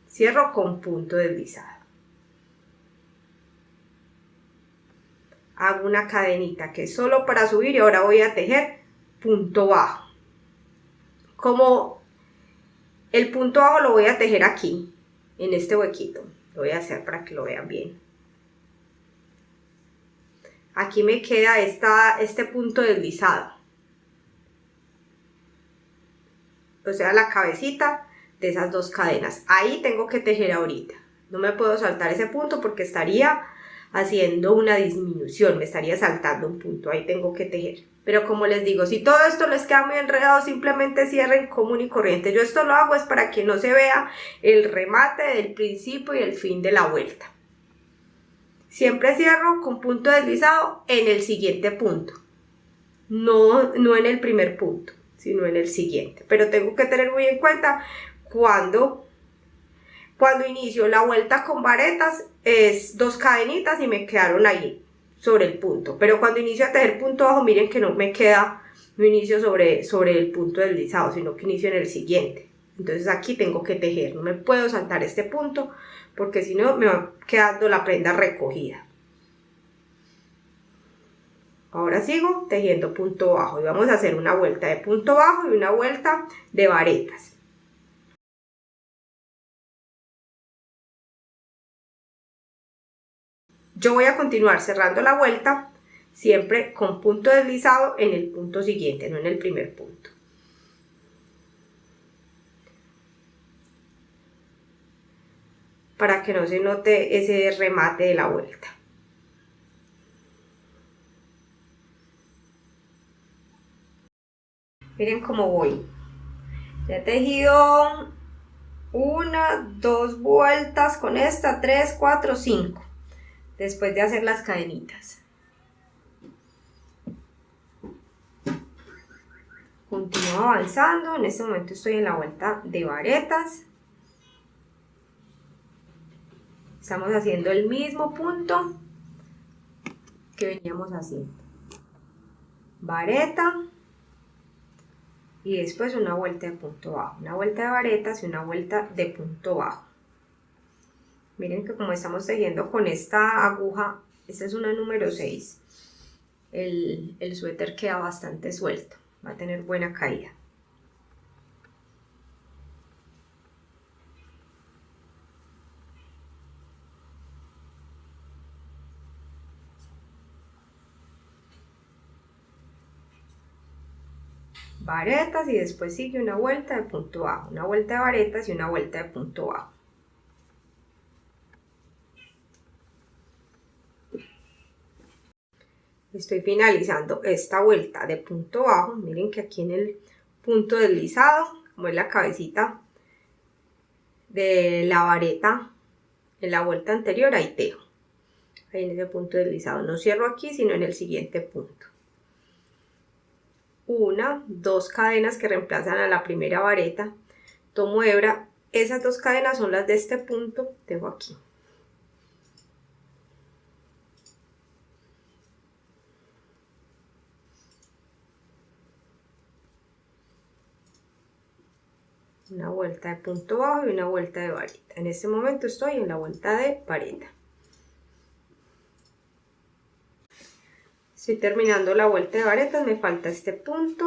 Cierro con punto deslizado. Hago una cadenita que es solo para subir y ahora voy a tejer punto bajo. Como el punto bajo lo voy a tejer aquí, en este huequito. Lo voy a hacer para que lo vean bien. Aquí me queda este punto deslizado. O sea, la cabecita de esas 2 cadenas. Ahí tengo que tejer ahorita. No me puedo saltar ese punto porque estaría haciendo una disminución. Me estaría saltando un punto. Ahí tengo que tejer. Pero como les digo, si todo esto les queda muy enredado, simplemente cierren común y corriente. Yo esto lo hago es para que no se vea el remate del principio y el fin de la vuelta. Siempre cierro con punto deslizado en el siguiente punto. No en el primer punto, sino en el siguiente. Pero tengo que tener muy en cuenta cuando inicio la vuelta con varetas es 2 cadenitas y me quedaron ahí sobre el punto, pero cuando inicio a tejer punto bajo, miren que no inicio sobre el punto deslizado, sino que inicio en el siguiente. Entonces aquí tengo que tejer, no me puedo saltar este punto porque si no me va quedando la prenda recogida. Ahora sigo tejiendo punto bajo y vamos a hacer una vuelta de punto bajo y una vuelta de varetas. Yo voy a continuar cerrando la vuelta siempre con punto deslizado en el punto siguiente, no en el primer punto. para que no se note ese remate de la vuelta. Miren cómo voy. Ya he tejido 1, 2 vueltas con esta, 3, 4, 5. Después de hacer las cadenitas. Continúo avanzando. En este momento estoy en la vuelta de varetas. Estamos haciendo el mismo punto que veníamos haciendo. Vareta. Y después una vuelta de punto bajo, una vuelta de varetas y una vuelta de punto bajo. Miren que como estamos tejiendo con esta aguja, esta es una número 6, el suéter queda bastante suelto, va a tener buena caída. Varetas y después sigue una vuelta de punto bajo, una vuelta de varetas y una vuelta de punto bajo. Estoy finalizando esta vuelta de punto bajo. Miren que aquí en el punto deslizado, como es la cabecita de la vareta en la vuelta anterior, ahí tejo. Ahí en ese punto deslizado. No cierro aquí, sino en el siguiente punto. 1, 2 cadenas que reemplazan a la primera vareta, tomo hebra, esas 2 cadenas son las de este punto, tejo aquí. Una vuelta de punto bajo y una vuelta de vareta. En este momento estoy en la vuelta de vareta. Estoy terminando la vuelta de varetas, me falta este punto,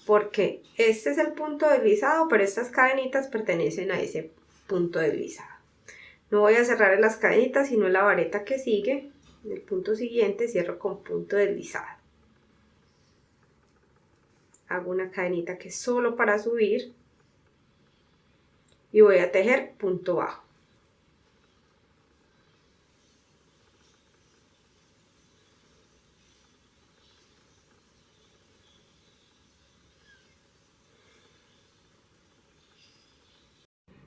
porque este es el punto deslizado, pero estas cadenitas pertenecen a ese punto deslizado. No voy a cerrar en las cadenitas, sino en la vareta que sigue, en el punto siguiente cierro con punto deslizado. Hago una cadenita que es solo para subir y voy a tejer punto bajo.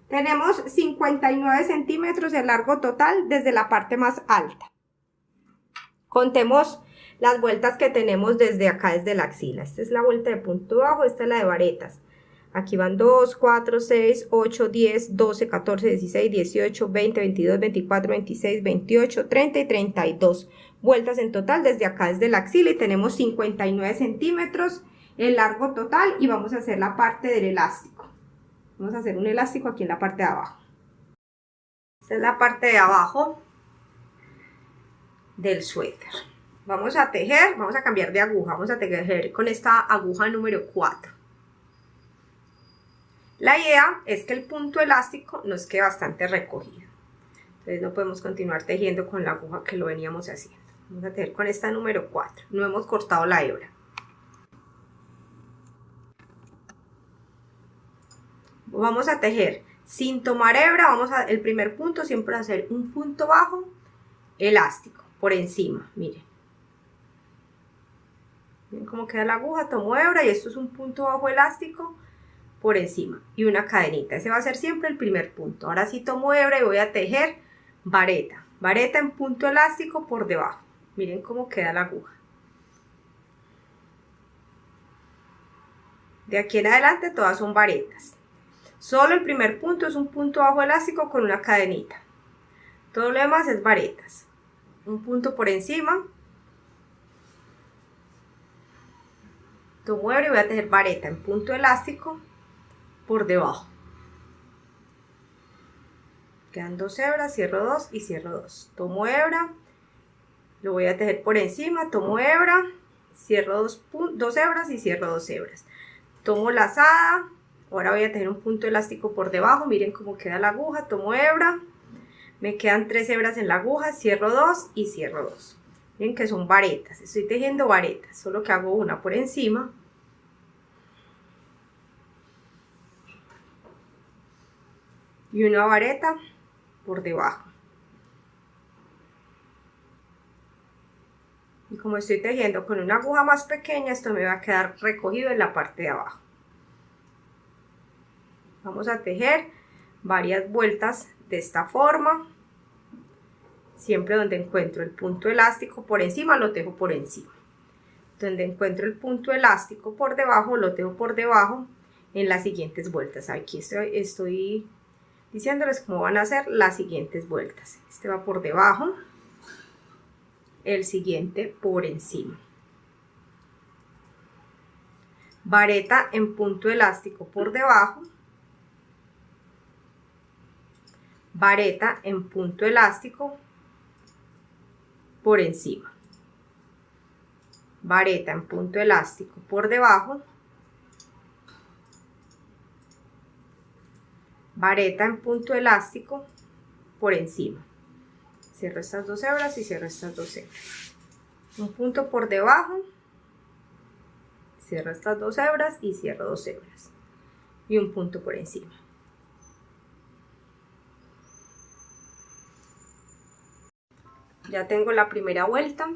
Tenemos 59 centímetros de largo total desde la parte más alta. Contemos las vueltas que tenemos desde acá, desde la axila. Esta es la vuelta de punto bajo, esta es la de varetas. Aquí van 2, 4, 6, 8, 10, 12, 14, 16, 18, 20, 22, 24, 26, 28, 30 y 32 vueltas en total desde acá, desde la axila, y tenemos 59 centímetros el largo total. Y vamos a hacer la parte del elástico. Vamos a hacer un elástico aquí en la parte de abajo. Esta es la parte de abajo del suéter. Vamos a tejer, vamos a cambiar de aguja, vamos a tejer con esta aguja número 4. La idea es que el punto elástico nos quede bastante recogido. Entonces no podemos continuar tejiendo con la aguja que lo veníamos haciendo. Vamos a tejer con esta número 4. No hemos cortado la hebra. Vamos a tejer sin tomar hebra. El primer punto siempre va a ser un punto bajo elástico por encima. Miren cómo queda la aguja, tomo hebra y esto es un punto bajo elástico por encima y una cadenita. Ese va a ser siempre el primer punto. Ahora sí tomo hebra y voy a tejer vareta, vareta en punto elástico por debajo. Miren cómo queda la aguja. De aquí en adelante todas son varetas. Solo el primer punto es un punto bajo elástico con una cadenita. Todo lo demás es varetas. Un punto por encima. Tomo hebra y voy a tejer vareta en punto elástico por debajo. Quedan 2 hebras, cierro 2 y cierro 2. Tomo hebra, lo voy a tejer por encima, tomo hebra, cierro 2 hebras y cierro 2 hebras. Tomo lazada, ahora voy a tejer un punto elástico por debajo. Miren cómo queda la aguja, tomo hebra, me quedan 3 hebras en la aguja, cierro 2 y cierro 2. Miren que son varetas, estoy tejiendo varetas, solo que hago una por encima. y una vareta por debajo. Y como estoy tejiendo con una aguja más pequeña, esto me va a quedar recogido en la parte de abajo. Vamos a tejer varias vueltas de esta forma. Siempre donde encuentro el punto elástico por encima, lo tejo por encima. Donde encuentro el punto elástico por debajo, lo tejo por debajo en las siguientes vueltas. Aquí estoy diciéndoles cómo van a ser las siguientes vueltas. Este va por debajo, el siguiente por encima. Vareta en punto elástico por debajo, vareta en punto elástico por encima, vareta en punto elástico por debajo, vareta en punto elástico por encima. Cierro estas dos hebras y cierro estas dos hebras. Un punto por debajo, cierro estas dos hebras y cierro dos hebras. Y un punto por encima. Ya tengo la primera vuelta.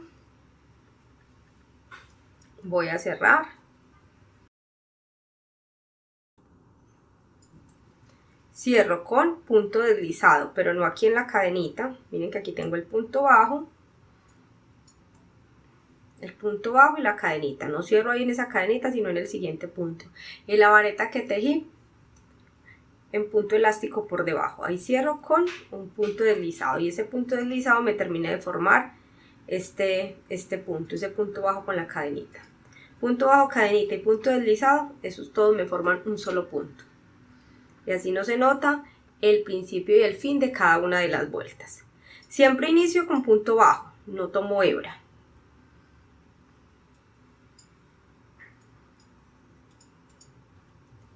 Voy a cerrar. Cierro con punto deslizado, pero no aquí en la cadenita. Miren que aquí tengo el punto bajo y la cadenita. No cierro ahí en esa cadenita, sino en el siguiente punto. En la vareta que tejí en punto elástico por debajo. Ahí cierro con un punto deslizado y ese punto deslizado me termina de formar ese punto bajo con la cadenita. Punto bajo, cadenita y punto deslizado, esos todos me forman un solo punto. Y así no se nota el principio y el fin de cada una de las vueltas. Siempre inicio con punto bajo, no tomo hebra.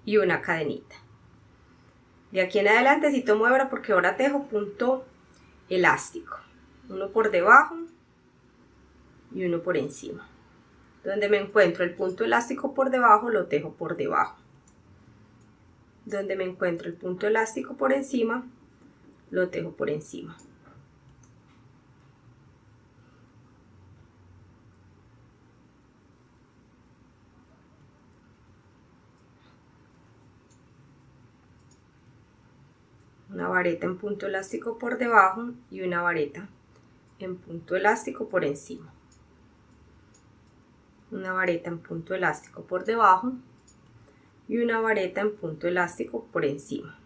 Y una cadenita. De aquí en adelante sí tomo hebra porque ahora tejo punto elástico. Uno por debajo y uno por encima. Donde me encuentro el punto elástico por debajo, lo tejo por debajo. Donde me encuentro el punto elástico por encima, lo tejo por encima. Una vareta en punto elástico por debajo y una vareta en punto elástico por encima. Una vareta en punto elástico por debajo y una vareta en punto elástico por encima.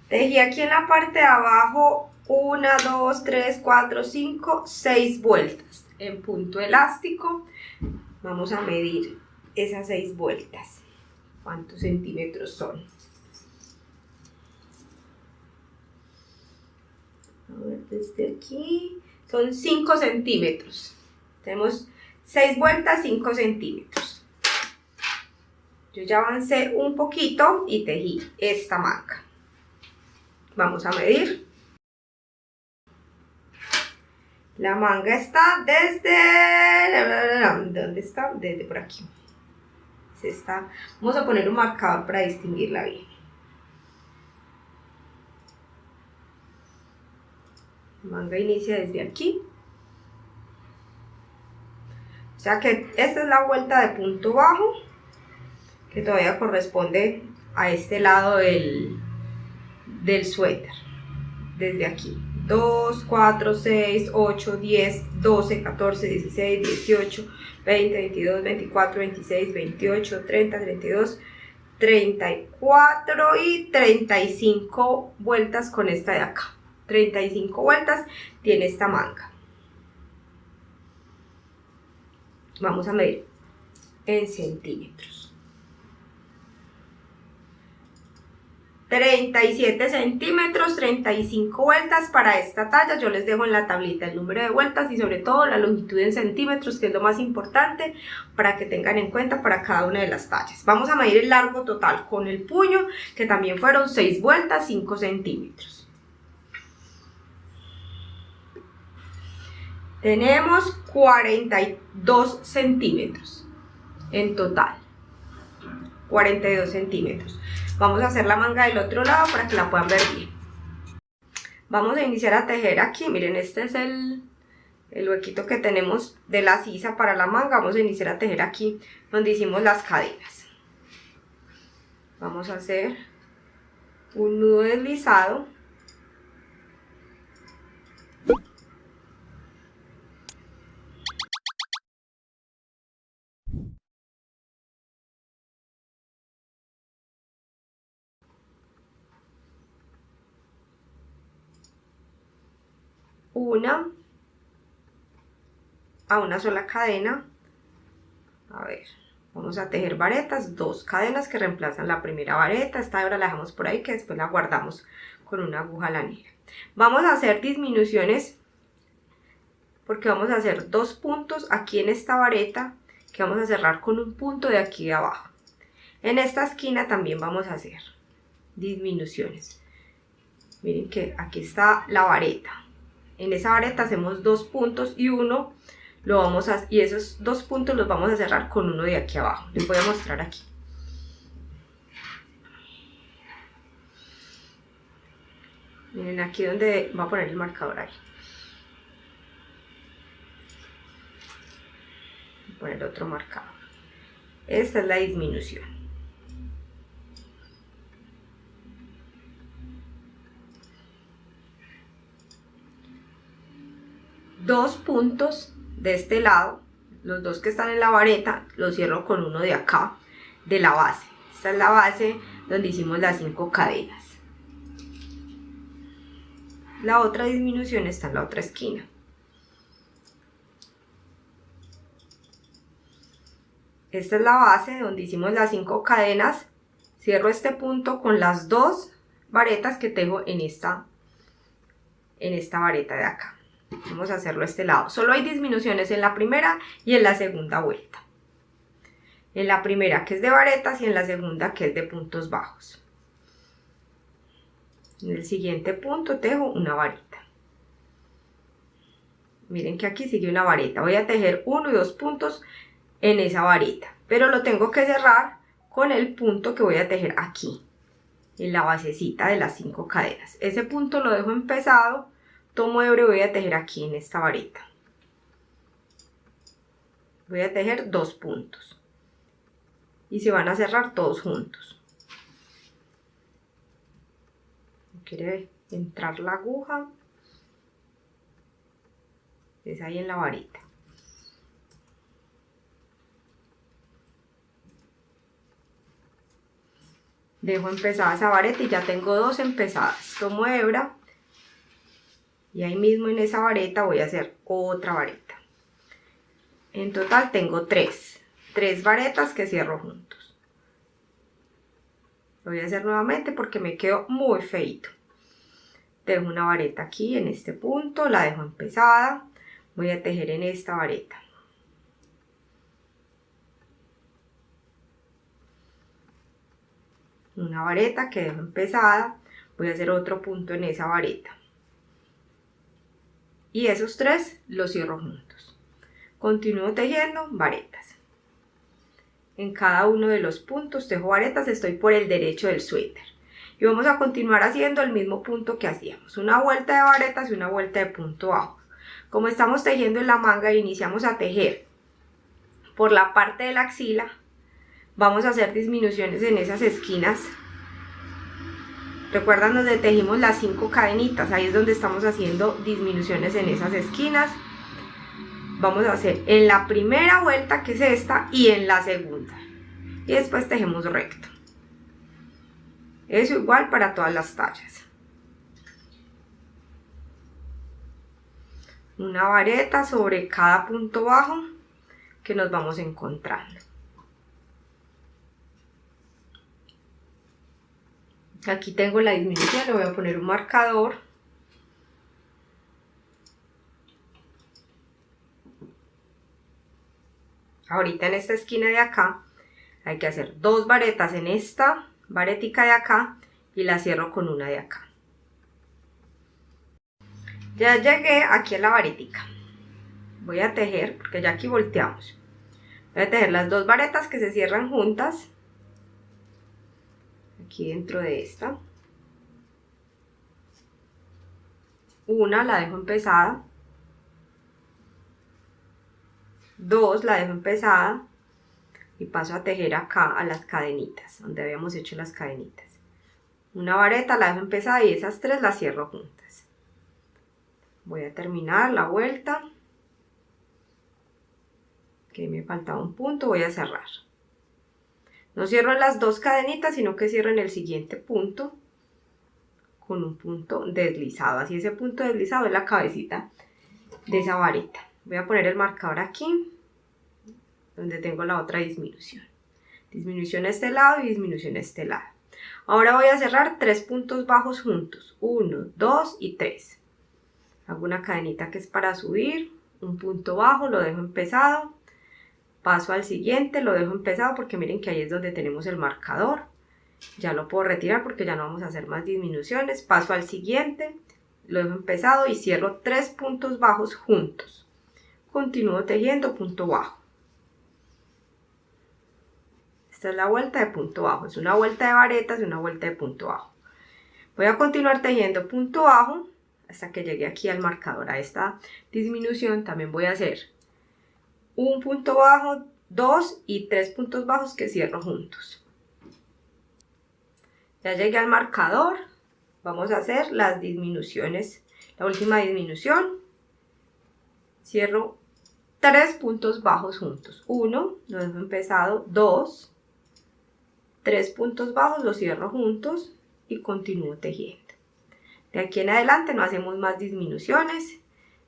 Tejí aquí en la parte de abajo 1, 2, 3, 4, 5, 6 vueltas en punto elástico. Vamos a medir esas 6 vueltas. ¿Cuántos centímetros son? A ver, desde aquí son 5 centímetros. Tenemos 6 vueltas, 5 centímetros. Yo ya avancé un poquito y tejí esta manga. Vamos a medir. La manga está desde... ¿Dónde está? Desde por aquí. Vamos a poner un marcador para distinguirla bien. La manga inicia desde aquí. O sea que esta es la vuelta de punto bajo, que todavía corresponde a este lado del suéter. Desde aquí. 2, 4, 6, 8, 10, 12, 14, 16, 18, 20, 22, 24, 26, 28, 30, 32, 34 y 35 vueltas con esta de acá. 35 vueltas tiene esta manga. Vamos a medir en centímetros. 37 centímetros, 35 vueltas para esta talla. Yo les dejo en la tablita el número de vueltas y sobre todo la longitud en centímetros, que es lo más importante para que tengan en cuenta para cada una de las tallas. Vamos a medir el largo total con el puño, que también fueron 6 vueltas, 5 centímetros. Tenemos 42 centímetros en total. 42 centímetros. Vamos a hacer la manga del otro lado para que la puedan ver bien. Vamos a iniciar a tejer aquí, miren, este es el huequito que tenemos de la sisa para la manga. Vamos a iniciar a tejer aquí donde hicimos las cadenas. Vamos a hacer un nudo deslizado. Una sola cadena. A ver, vamos a tejer varetas, 2 cadenas que reemplazan la primera vareta. Esta ahora la dejamos por ahí, que después la guardamos con una aguja lanera. Vamos a hacer disminuciones porque vamos a hacer 2 puntos aquí en esta vareta que vamos a cerrar con un punto de aquí de abajo. En esta esquina también vamos a hacer disminuciones. Miren que aquí está la vareta. En esa vareta hacemos 2 puntos y y esos 2 puntos los vamos a cerrar con uno de aquí abajo. Les voy a mostrar aquí. Miren aquí donde voy a poner el marcador ahí. Voy a poner otro marcador. Esta es la disminución. Dos puntos de este lado, los 2 que están en la vareta, los cierro con uno de acá, de la base. Esta es la base donde hicimos las 5 cadenas. La otra disminución está en la otra esquina. Esta es la base donde hicimos las 5 cadenas. Cierro este punto con las 2 varetas que tejo en esta vareta de acá. Vamos a hacerlo a este lado. Solo hay disminuciones en la primera y en la segunda vuelta. En la primera, que es de varetas, y en la segunda, que es de puntos bajos. En el siguiente punto tejo una vareta. Miren que aquí sigue una vareta. Voy a tejer 1 y 2 puntos en esa vareta, pero lo tengo que cerrar con el punto que voy a tejer aquí, en la basecita de las 5 cadenas. Ese punto lo dejo empezado. Tomo hebra y voy a tejer aquí en esta vareta. Voy a tejer 2 puntos. Y se van a cerrar todos juntos. Quiere entrar la aguja. Es ahí en la vareta. Dejo empezada esa vareta y ya tengo 2 empezadas. Tomo hebra. Y ahí mismo en esa vareta voy a hacer otra vareta. En total tengo 3 varetas que cierro juntos. Lo voy a hacer nuevamente porque me quedó muy feito. Dejo una vareta aquí en este punto, la dejo empezada. Voy a tejer en esta vareta. Una vareta que dejo empezada. Voy a hacer otro punto en esa vareta. Y esos 3 los cierro juntos. Continúo tejiendo varetas. En cada uno de los puntos tejo varetas, estoy por el derecho del suéter. Y vamos a continuar haciendo el mismo punto que hacíamos. Una vuelta de varetas y una vuelta de punto bajo. Como estamos tejiendo en la manga e iniciamos a tejer por la parte de la axila, vamos a hacer disminuciones en esas esquinas. Recuerdan donde tejimos las 5 cadenitas, ahí es donde estamos haciendo disminuciones en esas esquinas. Vamos a hacer en la primera vuelta, que es esta, y en la segunda. Y después tejemos recto. Eso igual para todas las tallas. Una vareta sobre cada punto bajo que nos vamos encontrando. Aquí tengo la disminución, le voy a poner un marcador. Ahorita en esta esquina de acá hay que hacer 2 varetas en esta varetica de acá y la cierro con una de acá. Ya llegué aquí a la varetica. Voy a tejer, porque ya aquí volteamos. Voy a tejer las 2 varetas que se cierran juntas. aquí dentro de esta. Una la dejo empezada, 2 la dejo empezada y paso a tejer acá a las cadenitas, donde habíamos hecho las cadenitas. Una vareta la dejo empezada y esas 3 las cierro juntas. Voy a terminar la vuelta, que me faltaba un punto, voy a cerrar. No cierro en las 2 cadenitas, sino que cierro en el siguiente punto con un punto deslizado. Así ese punto deslizado es la cabecita de esa vareta. Voy a poner el marcador aquí, donde tengo la otra disminución. Disminución a este lado y disminución a este lado. Ahora voy a cerrar 3 puntos bajos juntos. 1, 2 y 3. Hago una cadenita que es para subir, un punto bajo, lo dejo empezado. Paso al siguiente, lo dejo empezado porque miren que ahí es donde tenemos el marcador. Ya lo puedo retirar porque ya no vamos a hacer más disminuciones. Paso al siguiente, lo dejo empezado y cierro 3 puntos bajos juntos. Continúo tejiendo punto bajo. Esta es la vuelta de punto bajo. Es una vuelta de varetas y una vuelta de punto bajo. Voy a continuar tejiendo punto bajo hasta que llegue aquí al marcador. A esta disminución también voy a hacer un punto bajo, 2 y 3 puntos bajos que cierro juntos. Ya llegué al marcador, vamos a hacer las disminuciones. La última disminución, cierro 3 puntos bajos juntos. 1, lo dejo empezado, 2, 3 puntos bajos, los cierro juntos y continúo tejiendo. De aquí en adelante no hacemos más disminuciones,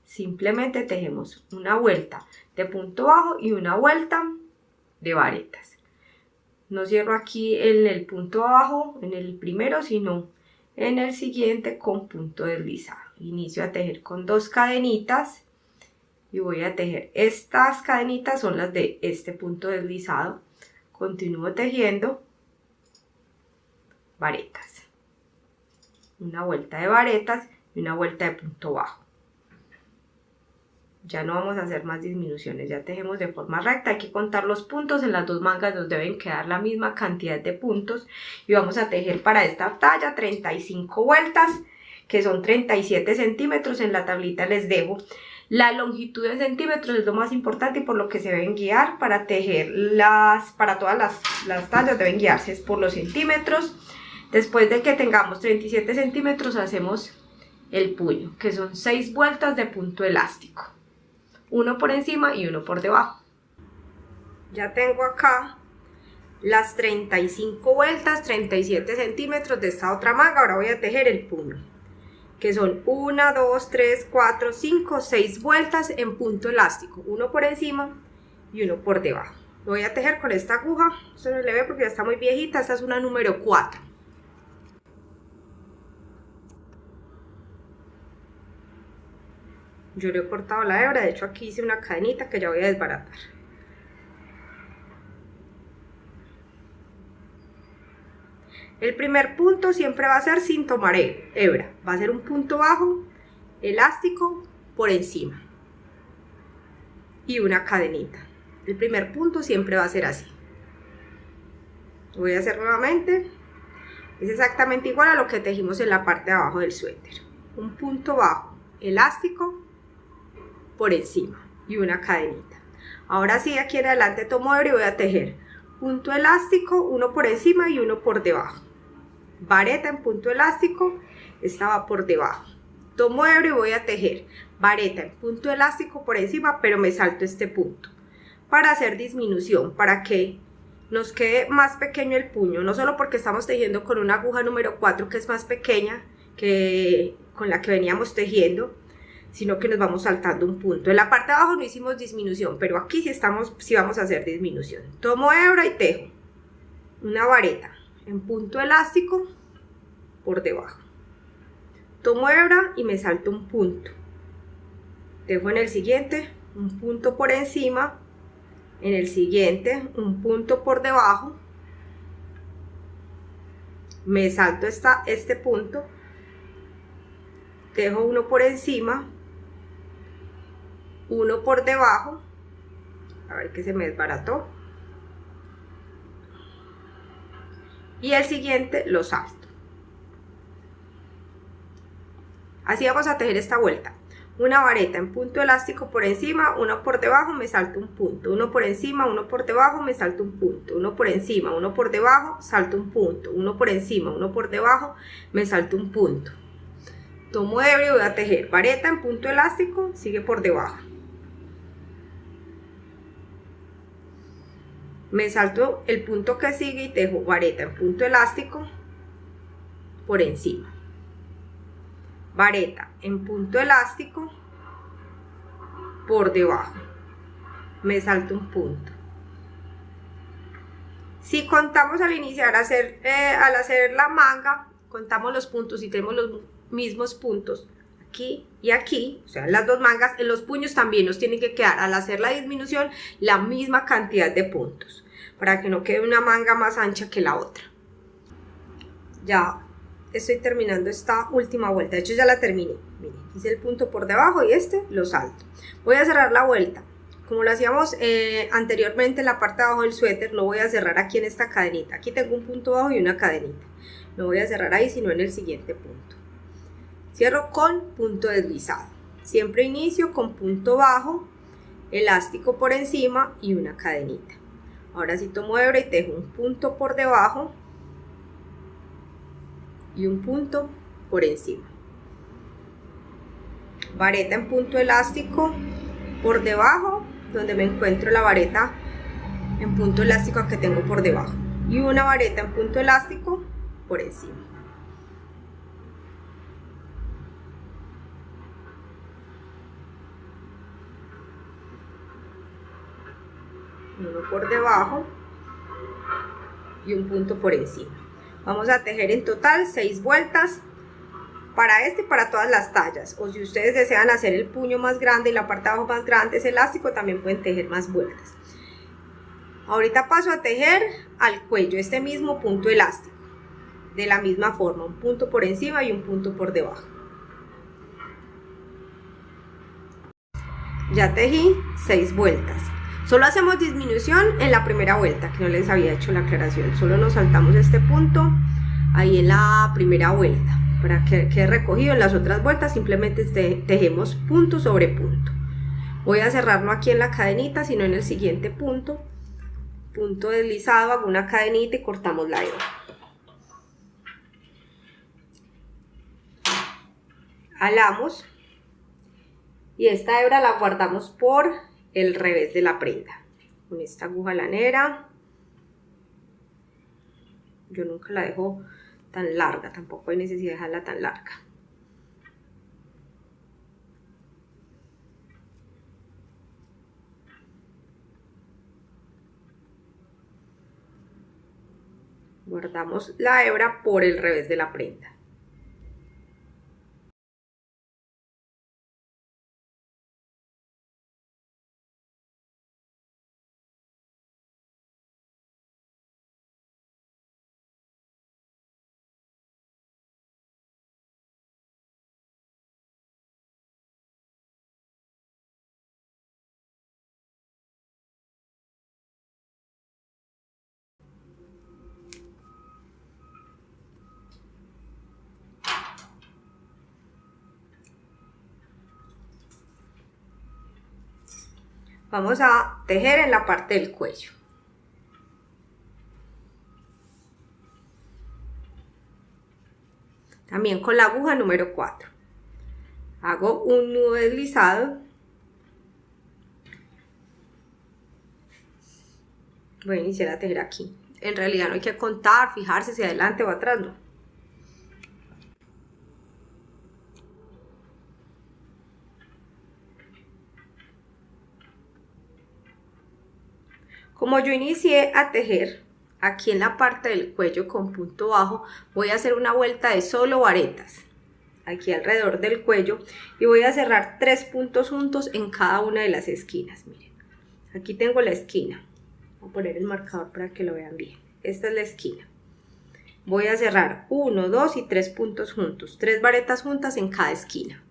simplemente tejemos una vuelta de punto bajo y una vuelta de varetas. No cierro aquí en el punto abajo, en el primero, sino en el siguiente con punto deslizado. Inicio a tejer con 2 cadenitas y voy a tejer. Estas cadenitas son las de este punto deslizado. Continúo tejiendo varetas. Una vuelta de varetas y una vuelta de punto bajo. Ya no vamos a hacer más disminuciones, ya tejemos de forma recta. Hay que contar los puntos, en las 2 mangas nos deben quedar la misma cantidad de puntos. Y vamos a tejer para esta talla 35 vueltas, que son 37 centímetros. En la tablita les dejo la longitud de centímetros, es lo más importante y por lo que se deben guiar para tejer para todas las tallas deben guiarse es por los centímetros. Después de que tengamos 37 centímetros hacemos el puño, que son 6 vueltas de punto elástico. Uno por encima y uno por debajo. Ya tengo acá las 35 vueltas, 37 centímetros de esta otra manga. Ahora voy a tejer el puño, que son 1, 2, 3, 4, 5, 6 vueltas en punto elástico. Uno por encima y uno por debajo. Lo voy a tejer con esta aguja, esto no le ve porque ya está muy viejita, esta es una número 4. Yo le he cortado la hebra, de hecho aquí hice una cadenita que ya voy a desbaratar. El primer punto siempre va a ser sin tomar hebra, va a ser un punto bajo, elástico por encima y una cadenita. El primer punto siempre va a ser así. Lo voy a hacer nuevamente, es exactamente igual a lo que tejimos en la parte de abajo del suéter. Un punto bajo, elástico por encima y una cadenita. Ahora sí, aquí en adelante tomo hebra y voy a tejer punto elástico, uno por encima y uno por debajo. Vareta en punto elástico, esta va por debajo. Tomo hebra y voy a tejer vareta en punto elástico por encima, pero me salto este punto para hacer disminución, para que nos quede más pequeño el puño, no solo porque estamos tejiendo con una aguja número 4 que es más pequeña que con la que veníamos tejiendo, sino que nos vamos saltando un punto. En la parte de abajo no hicimos disminución, pero aquí sí vamos a hacer disminución. Tomo hebra y tejo una vareta en punto elástico por debajo. Tomo hebra y me salto un punto. Tejo en el siguiente un punto por encima, en el siguiente un punto por debajo, me salto este punto, tejo uno por encima, uno por debajo, a ver que se me desbarató, y el siguiente lo salto. Así vamos a tejer esta vuelta. Una vareta en punto elástico por encima, uno por debajo, me salto un punto, uno por encima, uno por debajo, me salto un punto, uno por encima, uno por debajo, salto un punto, uno por encima, uno por debajo, me salto un punto. Tomo hebra y voy a tejer vareta en punto elástico, sigue por debajo. Me salto el punto que sigue y tejo vareta en punto elástico por encima. Vareta en punto elástico por debajo, me salto un punto. Si contamos al iniciar al hacer la manga, contamos los puntos y tenemos los mismos puntos aquí y aquí, o sea, en las dos mangas, en los puños también nos tienen que quedar al hacer la disminución la misma cantidad de puntos, para que no quede una manga más ancha que la otra. Ya estoy terminando esta última vuelta, de hecho ya la terminé. Miren, hice el punto por debajo y este lo salto. Voy a cerrar la vuelta como lo hacíamos anteriormente en la parte de abajo del suéter. Lo voy a cerrar aquí en esta cadenita. Aquí tengo un punto bajo y una cadenita. No voy a cerrar ahí, sino en el siguiente punto. Cierro con punto deslizado. Siempre inicio con punto bajo, elástico por encima y una cadenita. Ahora sí tomo hebra y tejo un punto por debajo y un punto por encima. Vareta en punto elástico por debajo, donde me encuentro la vareta en punto elástico que tengo por debajo, y una vareta en punto elástico por encima. Uno por debajo y un punto por encima. Vamos a tejer en total 6 vueltas para este y para todas las tallas, o si ustedes desean hacer el puño más grande y la parte de abajo más grande, es elástico, también pueden tejer más vueltas. Ahorita paso a tejer al cuello este mismo punto elástico, de la misma forma, un punto por encima y un punto por debajo. Ya tejí 6 vueltas. Solo hacemos disminución en la primera vuelta, que no les había hecho la aclaración. Solo nos saltamos este punto ahí en la primera vuelta, para que quede recogido. En las otras vueltas simplemente tejemos punto sobre punto. Voy a cerrarlo aquí en la cadenita, sino en el siguiente punto. Punto deslizado, hago una cadenita y cortamos la hebra. Alamos y esta hebra la guardamos por el revés de la prenda con esta aguja lanera. Yo nunca la dejo tan larga, tampoco hay necesidad de dejarla tan larga. Guardamos la hebra por el revés de la prenda. Vamos a tejer en la parte del cuello. También con la aguja número 4. Hago un nudo deslizado. Voy a iniciar a tejer aquí. En realidad no hay que contar, fijarse si adelante o atrás, no. Como yo inicié a tejer aquí en la parte del cuello con punto bajo, voy a hacer una vuelta de solo varetas aquí alrededor del cuello y voy a cerrar 3 puntos juntos en cada una de las esquinas. Miren, aquí tengo la esquina. Voy a poner el marcador para que lo vean bien. Esta es la esquina. Voy a cerrar 1, 2 y 3 puntos juntos, 3 varetas juntas en cada esquina.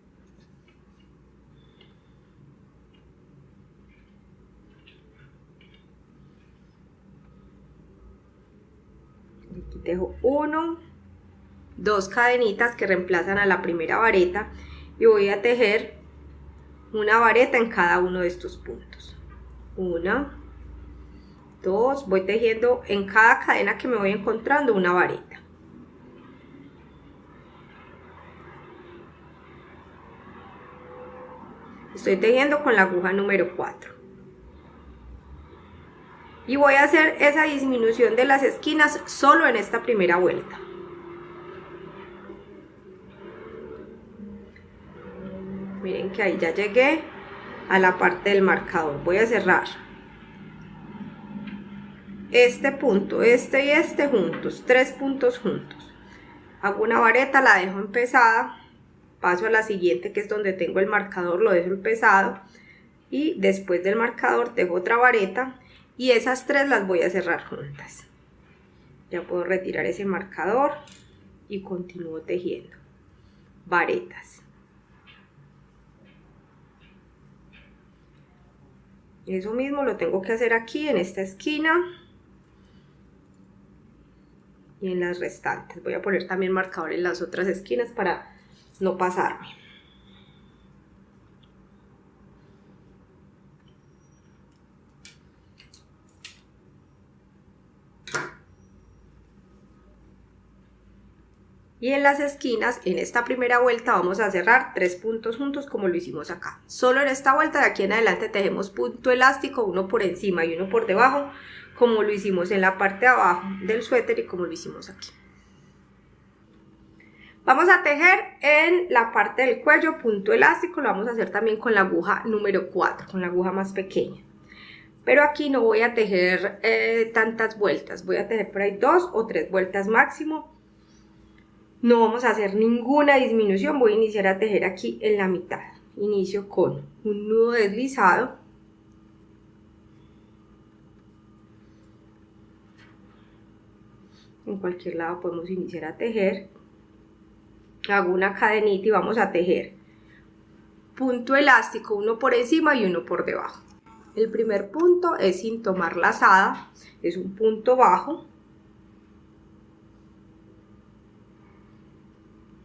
Aquí tejo 1, 2 cadenitas que reemplazan a la primera vareta y voy a tejer una vareta en cada uno de estos puntos. 1, 2, voy tejiendo en cada cadena que me voy encontrando una vareta. Estoy tejiendo con la aguja número 4. Y voy a hacer esa disminución de las esquinas solo en esta primera vuelta. Miren que ahí ya llegué a la parte del marcador. Voy a cerrar este punto, este y este juntos, 3 puntos juntos. Hago una vareta, la dejo empezada, paso a la siguiente que es donde tengo el marcador, lo dejo empezado y después del marcador tejo otra vareta y esas 3 las voy a cerrar juntas. Ya puedo retirar ese marcador y continúo tejiendo varetas. Eso mismo lo tengo que hacer aquí en esta esquina y en las restantes. Voy a poner también marcador en las otras esquinas para no pasarme. Y en las esquinas, en esta primera vuelta vamos a cerrar 3 puntos juntos como lo hicimos acá. Solo en esta vuelta de aquí en adelante tejemos punto elástico, uno por encima y uno por debajo, como lo hicimos en la parte de abajo del suéter y como lo hicimos aquí. Vamos a tejer en la parte del cuello punto elástico, lo vamos a hacer también con la aguja número 4, con la aguja más pequeña. Pero aquí no voy a tejer tantas vueltas, voy a tejer por ahí 2 o 3 vueltas máximo. No vamos a hacer ninguna disminución, voy a iniciar a tejer aquí en la mitad. Inicio con un nudo deslizado. En cualquier lado podemos iniciar a tejer. Hago una cadenita y vamos a tejer punto elástico, uno por encima y uno por debajo. El primer punto es sin tomar lazada, es un punto bajo.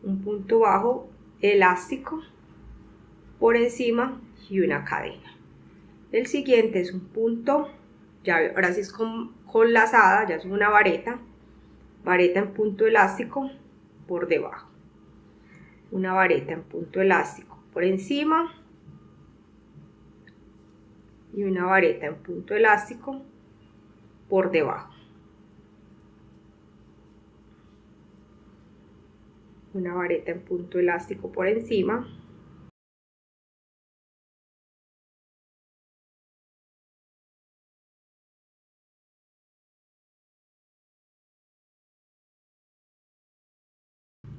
Un punto bajo elástico por encima y una cadena. El siguiente es un punto, ya ahora sí es con lazada, ya es una vareta, vareta en punto elástico por debajo, una vareta en punto elástico por encima y una vareta en punto elástico por debajo. Una vareta en punto elástico por encima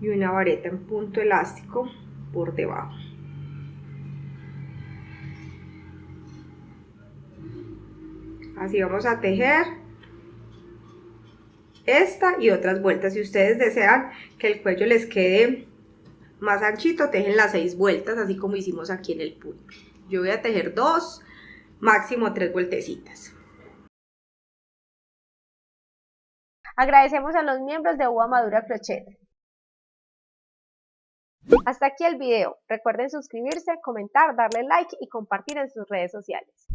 y una vareta en punto elástico por debajo. Así vamos a tejer esta y otras vueltas. Si ustedes desean que el cuello les quede más anchito, tejen las 6 vueltas, así como hicimos aquí en el punto. Yo voy a tejer 2, máximo 3 vueltecitas. Agradecemos a los miembros de Uva Madura Crochet. Hasta aquí el video. Recuerden suscribirse, comentar, darle like y compartir en sus redes sociales.